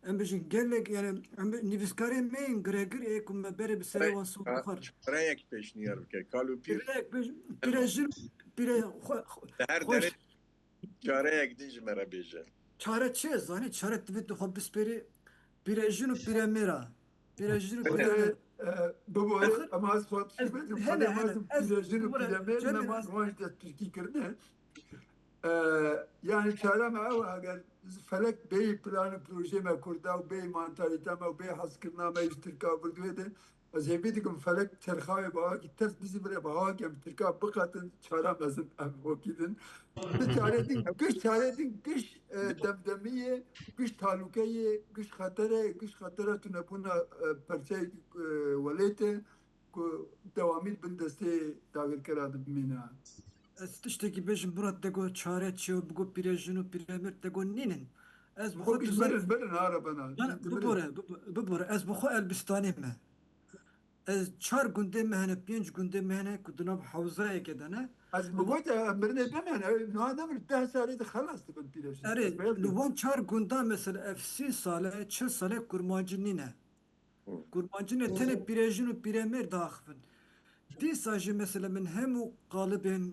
ام بيجي قال لك يعني نيفسكاري مين غريغر ايكم ما بري بسري وانسو بخار رايك بيشنير كالو بير بيراجل بيرا هر درجة چاره دیج مرا بیجن چاره چه زانی چاره دوید خب بسپری بیراجین و بیرامرا بیراجین و بیرامرا بباره اما از خود شبه هلا بیراجین و بیرامرا ما روانش در ترکی کرده yani çare me ew eger felek bey planı proje me kurda û bey mantalite me û bey hezkirina me ji Tirka birdûê de ez hêvî dikim felek terxavê bahakî ters dizî bire bahakê em Tirka biqetin çare mezin ev wekî din di çare din giş çare din giş demdemiyê giş talûkeyê giş xetera tunebûna perçeyek welêtê ku dewamî bin destê dagirkera dibimîne از تشتكي باش برات تقول شارات شو بقول بيراجين وبيرامر تقول نينن از بخو برن عربنا ببره از بخو البستاني ما از 4 günde mehne 5 günde mehne kudunab havzaya kedene az بقول امرنا بمعنى انه هذا من 10 سنه خلاص تبقى بيراجين اري لوان 4 günde mesela FC sale 4 sale kurmancınine kurmancını tene pirajin و piramir dağıfın دی ساجی مثلا من همو قالبین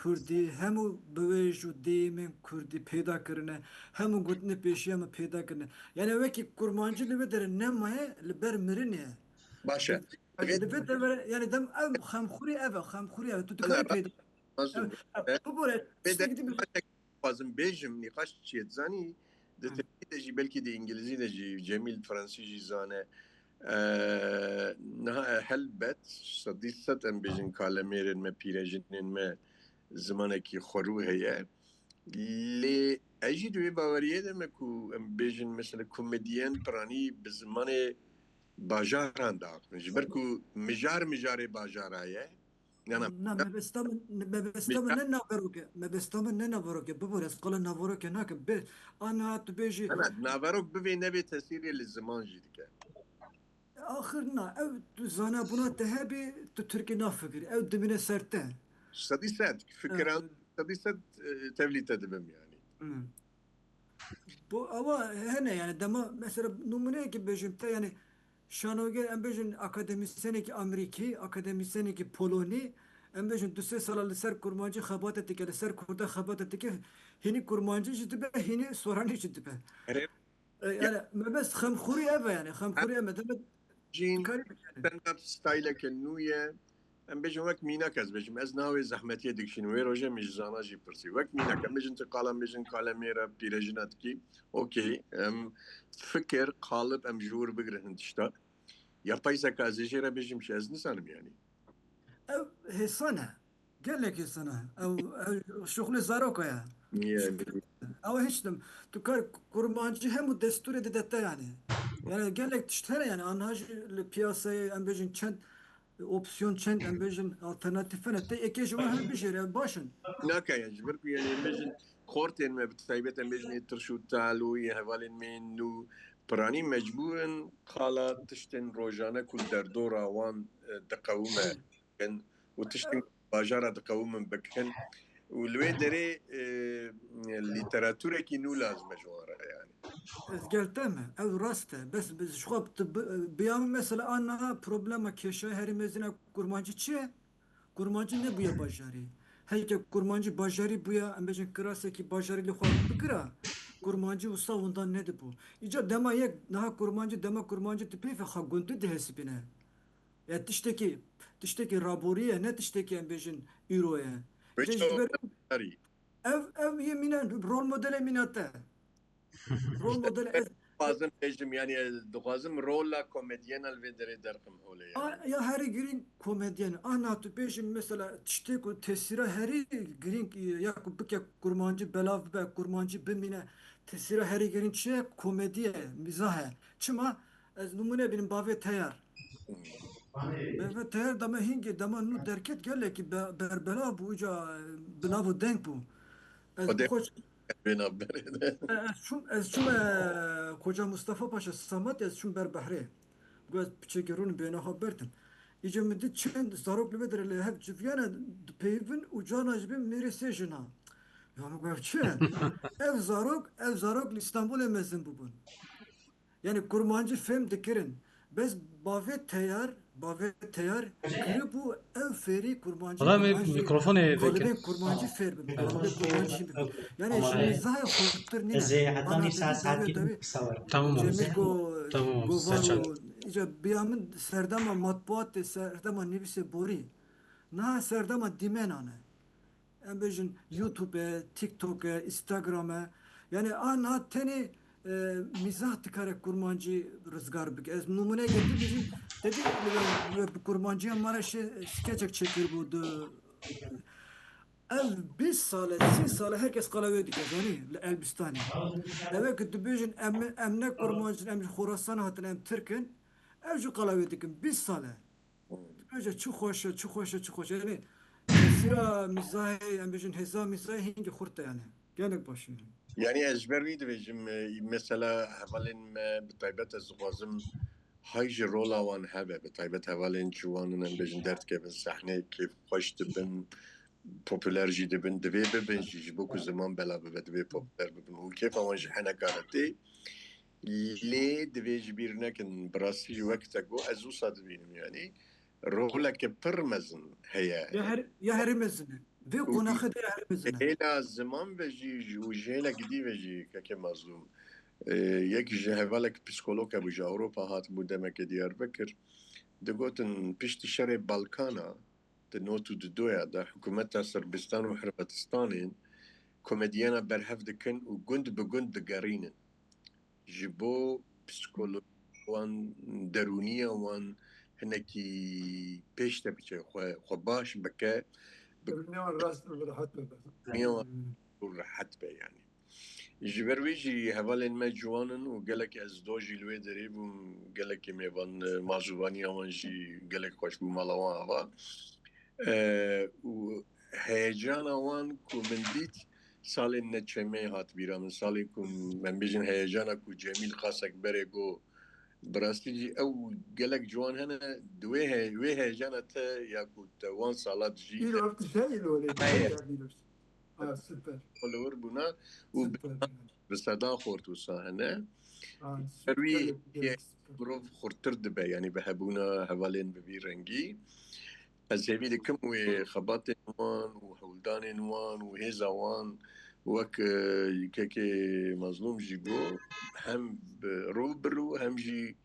کردی همو بویج و دیمین کردی پیدا کرنه همو گوتنه پیشی همو پیدا کرنه یعنی وکی کرمانجی لبدره نمایه لبر مرنه باشه لبدره یعنی دم ام خمخوری تو تکاری پیدا ببوره لازم بیجم نقاش چیت زانی ده جی بلکی ده انگلیزی ده جی جمیل فرانسی جی زانه نه هلبت صدیقت ام بیشن کالمیرن ما پیرجنن ما زمانه کی خورو هیا لی اجی دوی باوریه ده مکو ام بیشن مثلا کمدین پرانی بزمانه باجاران داخل جبر کو مجار باجارایه يعني نه مبستم نه نبروکه ببرس قال نبروکه ناک به آن تو بیجی أنا نافاروك ببي نبي تسيري للزمان جديك آخر نه او تو زانه بنا تهبی تو ترکی نافکری او دمینه سرته صدي ساد فكرة صدي ساد تبلي تدبم يعني Bu ama hene yani dema mesela numune ki bejimte yani şanoge em bejin akademisyeni ki Ameriki akademisyeni ki Poloni em bejin düse salalı ser kurmancı xabat ettik yani ser kurda xabat ettik hini kurmancı ciddibe hini sorani ciddibe yani mebes xamxuri eve yani xamxuri eve demet جين kari ستاند اب ستايلك النوية ام بيجن وقت ميناك از بيجن از ناوي زحمتي ديك شنو روجا مش زانا جي برسي وقت ميناك ام بيجن تقال ام بيجن كالاميرا بيرجناتكي اوكي ام فكر قالب ام جور بقرهن تشتا يا بايسا كازيجيرا بيجن مش از نسانم يعني ev hesana gel lek hesana ev şuhlu zaroka ya يعني ama hiç de tukar kurmancı hem bu destur edette yani. Yani gelek tiştere yani anhaj piyasayı embejin çent opsiyon çent embejin alternatif ne te ekej var hem bir şey yani başın. ناكا يجبرك يعني بيجن خورتين ما بتثيبت ام بيجن يترشو تالو يهوالين منو براني مجبورن خالا تشتن روجانا كل دردورا وان تقوما كان وتشتن باجارة تقوما بكن والوي دري الليتراتورة كي نو لازم جوارا يعني Ez gelteme ev raste bes biz şu biyam mesela anna problema keşe herimezine kurmancı çi kurmancı ne buya bajari. Heyke kurmancı bajari buya embejin kırası ki bajari li xwa bikira. Kurmancı usta ondan nedir bu? İca dema yek naha kurmancı tipi ve ha gundu de hesibine. Ya tişteki raboriye ne tişteki embejin euroya. ريتشو هاري Ev yeminen rol modele minate. Rol modele ez لازم بيجم يعني دغازم رولا كوميديان الفيدري درقم هولي يعني ya her girin komedyen ana tu peşin mesela tişte ku tesira heri girin ya ku bike kurmancı belav be kurmancı bimine tesira heri girin çe komediye mizahe çıma ez numune benim bave tayar bave tayar dama hingi dama nu derket gelle ki berbela bu uca belavu denk bu ez bu ودي hoş بينا بريد ez şum koca Mustafa Paşa Samat ez şum berbahre Göz çekerun beni haberdim. İyice müddet çen zarok lebedrele hep cüvyana peyvin ucana jibim mirese jina. Yani göçe ev zarok İstanbul emezin bubun. Yani kurmancı fem dikirin. Bez bavet teyar kırı bu ev feri kurmancı Adam kurmancı mikrofonu kalıben kurmancı fer bin kalıben kurmancı şimdi. Yani şimdi zahir hırttır nine. حتى Ana ساعات davi كده صور Tamam abi. Cemil Tamam, Govaro saçak. ica biyamın serdama matbuat serdama nevise bori na serdama dimenane en bejin YouTube TikTok'e Instagram'e yani ana teni mizah tıkarak kurmancı rızgar bik ez numune geldi bizim dedi kurmancıya mara skecek çekir budu ev 5 sale 3 sale herkes kalaverdi yani Elbistani. Evet ki dibijin emne kurmancın em Khorasan hatın em Türk'ün evcu kalaverdikin 5 sale. Dibijin çok hoş yani zira mizahi em bejin heza mizahi hingi khurta yani. Gelek başım. يعني اجبرني دبيجم مثلا هفالين ما بطيبات الزغازم هايجي رولا وان هبه بطيبات هفالين جوان بيجن درت كيف الصحنه كيف خوش تبن popüler jî dibin divê bibin jî ji bo ku ziman bela bibe divê popüler bibin û kêfa wan ji heneka re tê lê divê ji bîr nekin bi rastî ji wekte got ez wisa dibînim yanî roleke pir mezin heye Ya herimezin. Ve konağı da herimezin. hêla ziman ve jî û ji hêla gidî ve jî keke mazlûm yek ji hevalek psikolog hebû ji Ewropa hatibû demeke Diyarbekir digotin piştî şerê Balkana di notu di doya da hikûmeta Sırbistan û Hırvatistanên komediyana berhev dikin û gund bi gund digerînin ji bo psikolojî wan derûniya wan hinekî pêş te biçe xwe baş bike Ne var rast rahat be. niya wan rehet be yani ji ber wî jî hevalên me ciwanin û gelek ez do jî li wê derê bûm gelekî mêvan mazûvaniya wan jî gelek xweş bû mala wan ava و هیجان وان کو من دیت سال نچمه هات بیرا من سالی کو من بیجن هیجان کو جمیل خاصک بره گو براستی جی او گلک جوان هنه دوی هیجان تا یا کو توان سالات جی إيرو عرفت شيء ولا سوبر فولور بونا و سوبر بصدا خورت وصا هنه سوبر روی بروف خورتر دبه يعني بهبونا هوالين ببي رنگي از هبي دكم وخبات وان وحولدان وان وهيزا وان وك كيكي مظلوم جيجو هم روبرو هم جي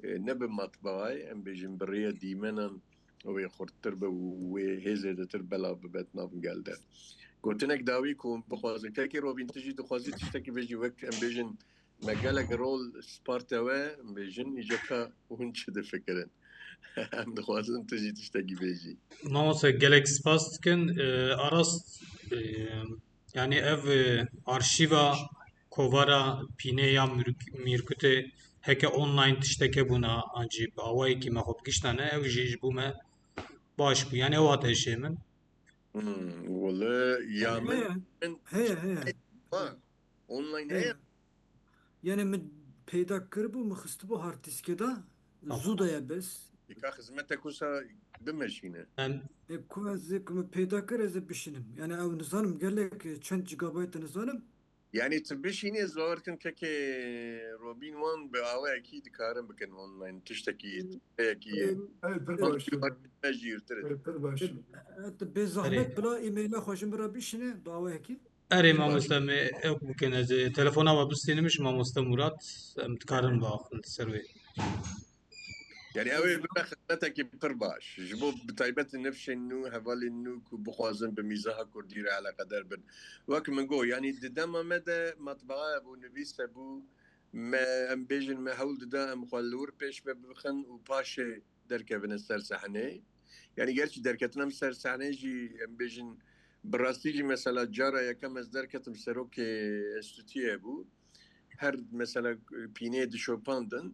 نب مطبعي هم بيجن برية ديمنا وخورتر به وهيزا دتر بلا ببتنا بنقالده قلت لك داوي كون بخوازن كيكي روبين تجي تخوازي تشتكي بيجي وك ام بيجن مقالك رول سبارتاوا ام بيجن يجاكا وهنش فكرن ام دخوازن تجي تشتكي بيجي ماموسا gelek spas dikin arast yani ev arşiva kovara pîne ya mîrkûtê heke online tişteke bûna ancî bi awayekî me xwe bigiştane ew jî ji bo me baş bû yani ew hat hêşê min. والله يا هي من هي اونلاين هي هي يعني من پیدا کربو مخستبو هارتیسکه دا زودا ya bes. يكا خدمتك وسا بمشينه Em Ku ez kum پیدا kir ez bişinim. Yani ev nizanım gelek çend gigabayt nizanım. يعني تبشيني زورتن كي روبين وان بأوا أكيد كارم بكن أونلاين تشتكي أكيد ماجي يرترد Be zahmet bila e-mail'e hoşum bira bişine dava heki. erê mamoste me ew bikin ez ê telefona we bistênimiş mamoste Murat em dikarin biaxin ser wê. يعني أوي بقى خدمتك بقرباش جبو بطيبة النفس إنه هفال إنه بخوازن بميزاها كرديرة على قدر بن وك من جو يعني دما مدى مطبعة أبو نبيس أبو ما أم بيجن ما هول دا أم خلور بيش ببخن وباشي دركة بن السر سحني يعني قرش دركتنا مسر سحني جي أم بيجن براستي جي مثلا جارة يا كم از دركة مسروك استوتي أبو هر مثلا بيني دي شوباندن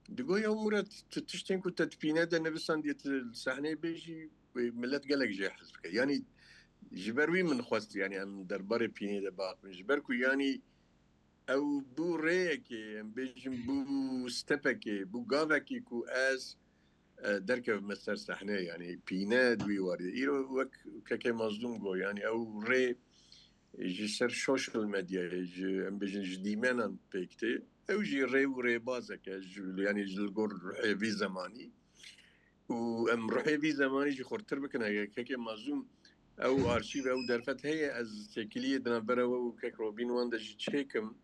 دقو يا مرات تشتين كنت تبينا دا نفسان ديت السحنة بيجي ملت قالك جاي حسبك يعني جبروي من خواست يعني ام دربار بيني دا باق من جبركو يعني او بو ريكي ام بيجم بو ستبكي بو قافكي كو از دركب مستر سحنة يعني بينا دوي واردي ايرو وك كاكي مظلوم جو يعني او ري جي سر سوشيال ميديا جي ام بيجن جديمانا بيكتي او جي ري وري بازك يعني الجور روحي في زماني وام روحي في زماني جي خورتر بكنا كاكي مازوم او ارشيف او درفت هي از شكليه دنبره وكاك روبين وان جي تشيكم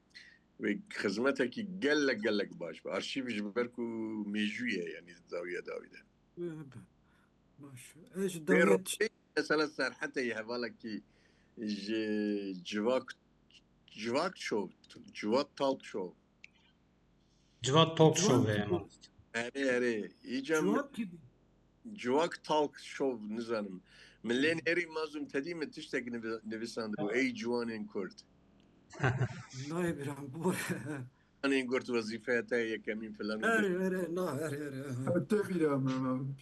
وخدمتك قلك باش ارشيف جبركو ميجويه يعني الزاويه داويده باش ايش داويت مثلا صار حتى يهبالك جواك شو جوات تالك شو Civat Talk Show ve mamoste. اري يجم جواك تالك شو نزانم من لين اري مازم تديم تشتاق نفسان دو اي جوان كرد ناي برام بور انا كرد وظيفتها هي كمين فلان اري نا اري تبيرا ما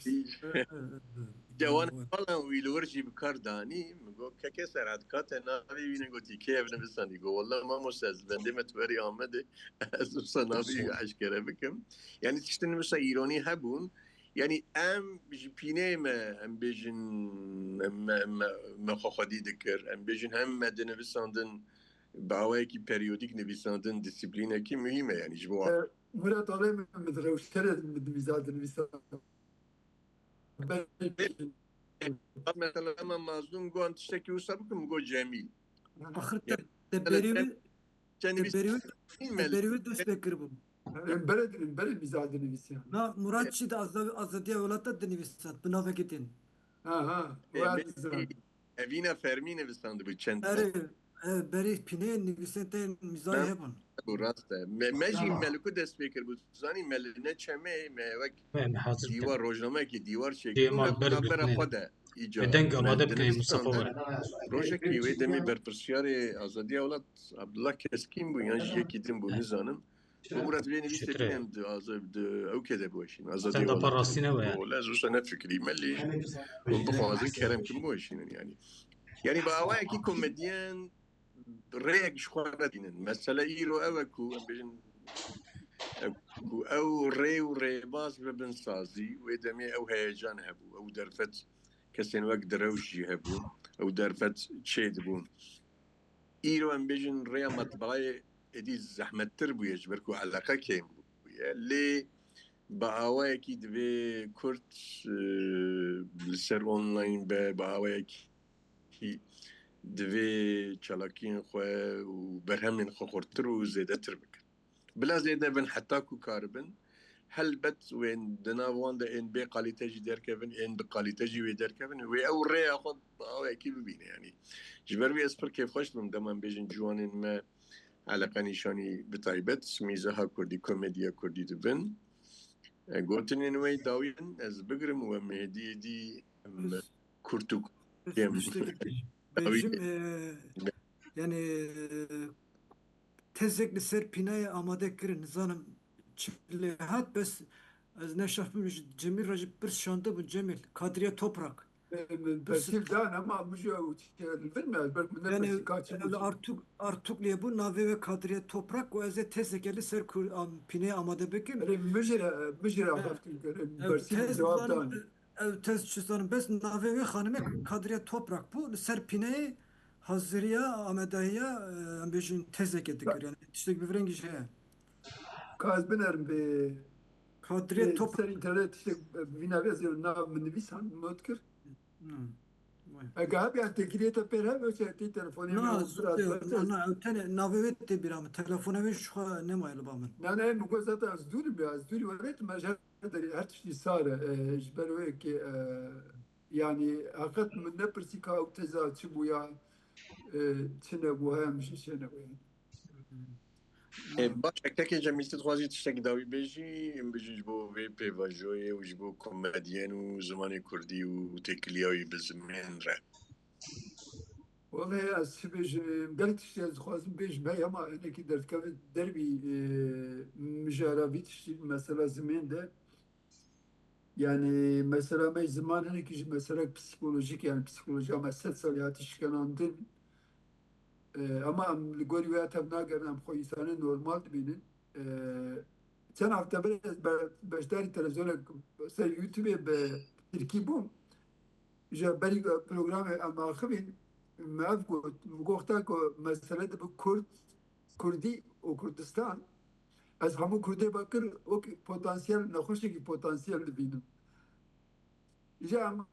جوان والله ويلورجي بكارداني مگو که سرعت کات ناوی بینه گوتی که ابن بسانی گو والله ما مستعز بنده متوری آمده از صنابی عشقره بکم يعني تشتني مثلا ايراني هبون يعني ام بيني ما ام بيجن ما خدي ذكر ام بيجن هم مدن بساندن بعوايكي بريوديك نبيساندن ديسيبلينه كي مهمه يعني جبوا مرات علي مدروشتر مدميزاد نبيسان مثلا اما مظلوم جو انت تشتكي وسبكم جو جميل اخر تبريوي دست بكربم البلد ميزاد نبيسان نا مراد شي دا ازديا ولات دنيسات بنافكتين افينا فيرمينه بستاند بچند بري بينه نيسنتين ميزاي هبن راسته ماجي ملكو دست بكر بزاني ملنه چمه وك دیوار روزنامه کی دیوار شکل برا خدا ایجاد بدنگ آماده بکنیم مصطفی روزه کی و دمی برپرسیار آزادی اولاد عبدالله کسکین بو یعنی یکی دیم بو نزانم ومرات بيني في شتري. سكين او كذا بوشين ازادي Sen de والله parasına var yani. ولا زو سنه فكري ملي وبخوازن كلام كموشين يعني بقى كي كوميديان ريك شخواتين مثلا يرو اوكو بين او ري وري باس ببن سازي ويدمي او هيجان هبو او درفت كسين وقت دروشي هبو او درفت تشيد بون ايرو ام بيجن ريا مطبعي ادي زحمة تربو يجبركو علاقة كيم اللي بقاواكي دبي كورت بالسر اونلاين بقاواكي دبي چالاكين خواه و برهمين خو خورتر و زيادة تربك بلا زيادة بن حتاكو كاربن هل بت وين دناوان ده ان بي قاليتاجي دار كيفن ان بقاليتاجي وي دار كيفن وي او ري اخذ بقاواكي ببينه يعني جبروي اسبر كيف خوش من دمان بيجن جوانين ما على قنيشاني بطيبت ميزها كردي كوميديا كردي دبن قلتني نوي داوين از بقرم ومهدي دي كرتوك يم Bejim yani tezekli ser pinaya amade kirin zanım çiftliğe hat bes az ne şafmış Cemil Racip bir şanda bu Cemil Kadriye Toprak برسيل ده انا ما مش الفيلم من yani نفسي كاتش öyle Artuklu'ya bu Navi ve Kadriye Toprak o eze tezekli ser pinaya amade bekim مجرى عرفت برسيل جواب ده tez çizanım bes Navi ve hanıme Kadriye Toprak bu ser pinaya Hazırya Amedahiya bejin tezek dikir yani işte bir rengi şey كاز بنرم ب Kadriye Toprak سر انترنت işte بينا بيزير ناب من نبيسان مذكر اقاب يعني تكريت بيرها بس تي تليفوني na tane navevet de bir ama telefona ve şu ne maylı bamın انا مقول ذات ازدوري بازدوري وريت ما جاب هر شيء صار جبروا هيك يعني اخذت من نبرسي كاو تزا تشبويا تشنبوها مش شنبويا باش هكاك جميل تخوازي تشتاق داوي بيجي جبو في بي فاجوي وجبو كوميديان وزماني كردي وتكلياوي بالزمان راه والله يا سبيج قالت تشتي خواز بيج بايا ما انا كي درت كافي دربي مجاربي تشتي مثلا زمان ده يعني مثلا ما زمان انا كي مثلا بسيكولوجيك يعني بسيكولوجيا ما 7 سال ياتش كان عندن اما لقولي ويا تبنا قرنا خويسانه نورمال بينن كان هفته بشتري تلفزيون سر يوتيوب بتركي بوم جا بري برنامج اما خبين ما افقد وقتها مسألة بكرد كردي وكردستان از همون کردی بکر اوکی پتانسیل نخوشی که پتانسیل دبینن جا هم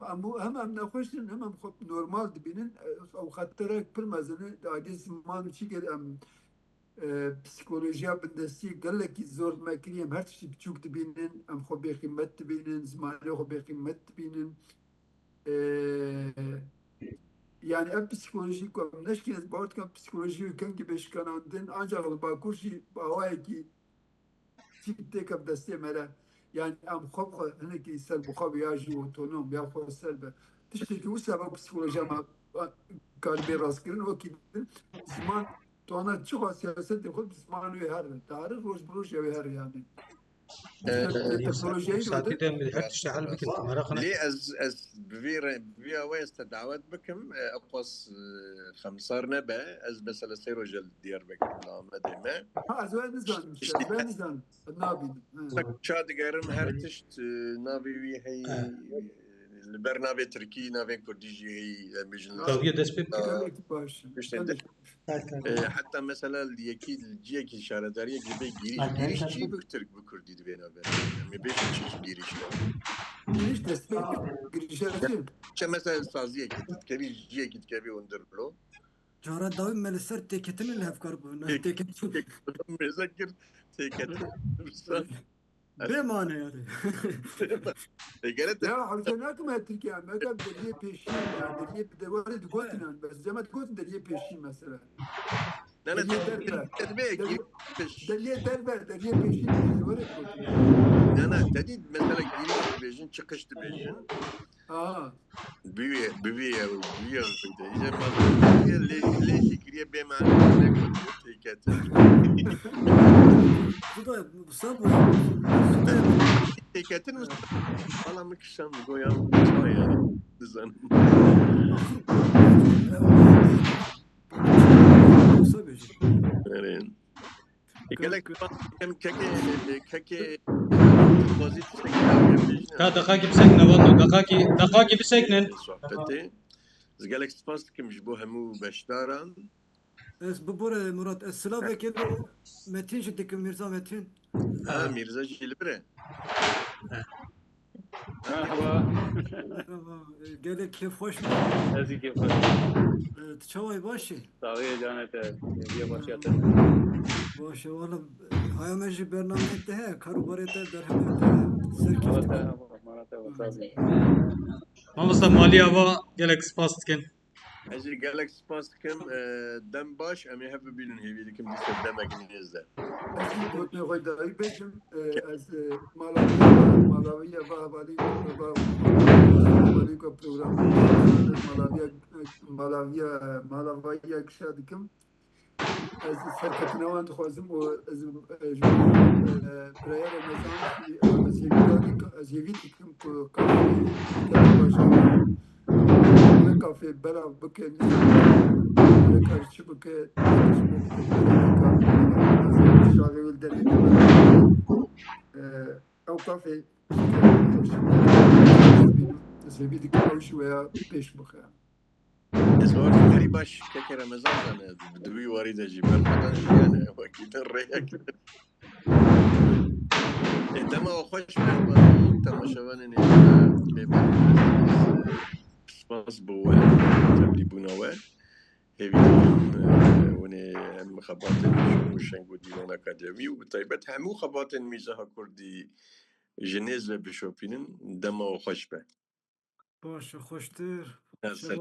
نخوشن هم خب نورمال دبینن او خطره پر مزنه دادی زمان چی که پسیکولوژیا بندستی گله کی زور مکریم هر چی بچوک دبینن هم خب به قیمت دبینن زمانه خب به قیمت دبینن yani ev psikolojik kom neşkin ez bağırt kan psikoloji kan ki beşkanandın ancak bakurşi bağay ki tip kap deste mera yani am xob hani ki sel bu xob yaji otonom ya xob sel be tişki ki usaba psikoloji ama kalbi raskirin o ki zaman tona çok siyaset de xob zaman ve her tarih roz buruş ya her yani ساعتي ده من حد تشتغل بك مرقنا ليه از بفيرا ويست دعوات بكم اقص خمسار نبا از مثلا سيرو جل ديار بك لا مديما از وين نزان النابي شاد قرم هرتشت نابي وي هي البرنامج تركي نافين كرديجي هي مجن توقيت دسبي حتى مثلا اليكي الجيك شارداريه gibi girişçi bükterk bu Kürdi de bana ben. Yani 5 çeşit giriş var. giriş destek girişerci. Mesela saziye git, girişçiye git gibi underlo. Cara davi meleser teketini lefkar bu. Teket. Mezakir teket. Bemane yani. Ya harcanak mı Türkiye? Mesela deriye peşin yani deriye devare dugotinan. Bes zaman dugotin deriye peşin mesela. Deriye derber deriye peşin devare dugotinan. Nana dedi mesela giriş bejin çıkıştı bejin. بویە ئیجا مازوو لێژی گریە بێمانە تێکەتن تێکەتن بەڵام مکشان گۆیان دزانم gelek keke pozit Ka دقاقي بسكنة والله دقاقي بسكنة sohbetê ez gelek spas dikim ji bo hemû beşdaran Ez bibore Murat ez silavekê Metin ji dikim Mirza Metin. Mirza jî li bir e Merhaba. Gelek keyf hoş mu? Nasıl keyif var? Çavay başı. Sağlığı canete. Bir başlatı. Başı oğlum. Hayameci bernamette he. Karubarete derhamette he. Serkeftik. Mamasta mali ava gelek spas dikin. ez jî gelek spas dikim dem baş em ê hev bibînin hêvî dikim dîsa demek nêzde Ez gotê xwe dayî bêjim ez Malawiya va havalî ku program Malawiya kişa dikim ez serketina wan dixwazim û ez birayê mezan ez hêvî dikim ku kafê belav bike karşı bike şavê derê ew kafê ez hêvî dikim ew ji weya pêş bixe ez war herî baş keke remezan zane di wî warî de jî berxwedan jiyane wekî din rêyek dema xweş be temaşevanên spas bo we teblîbûna we hêvî dikim hûnê em xebatên û şeng û dîwan akademî û bi taybet hemû xebatên mîzaha Kurdî ji nêz ve bişopînin dema xweş be Başı hoştur. Ser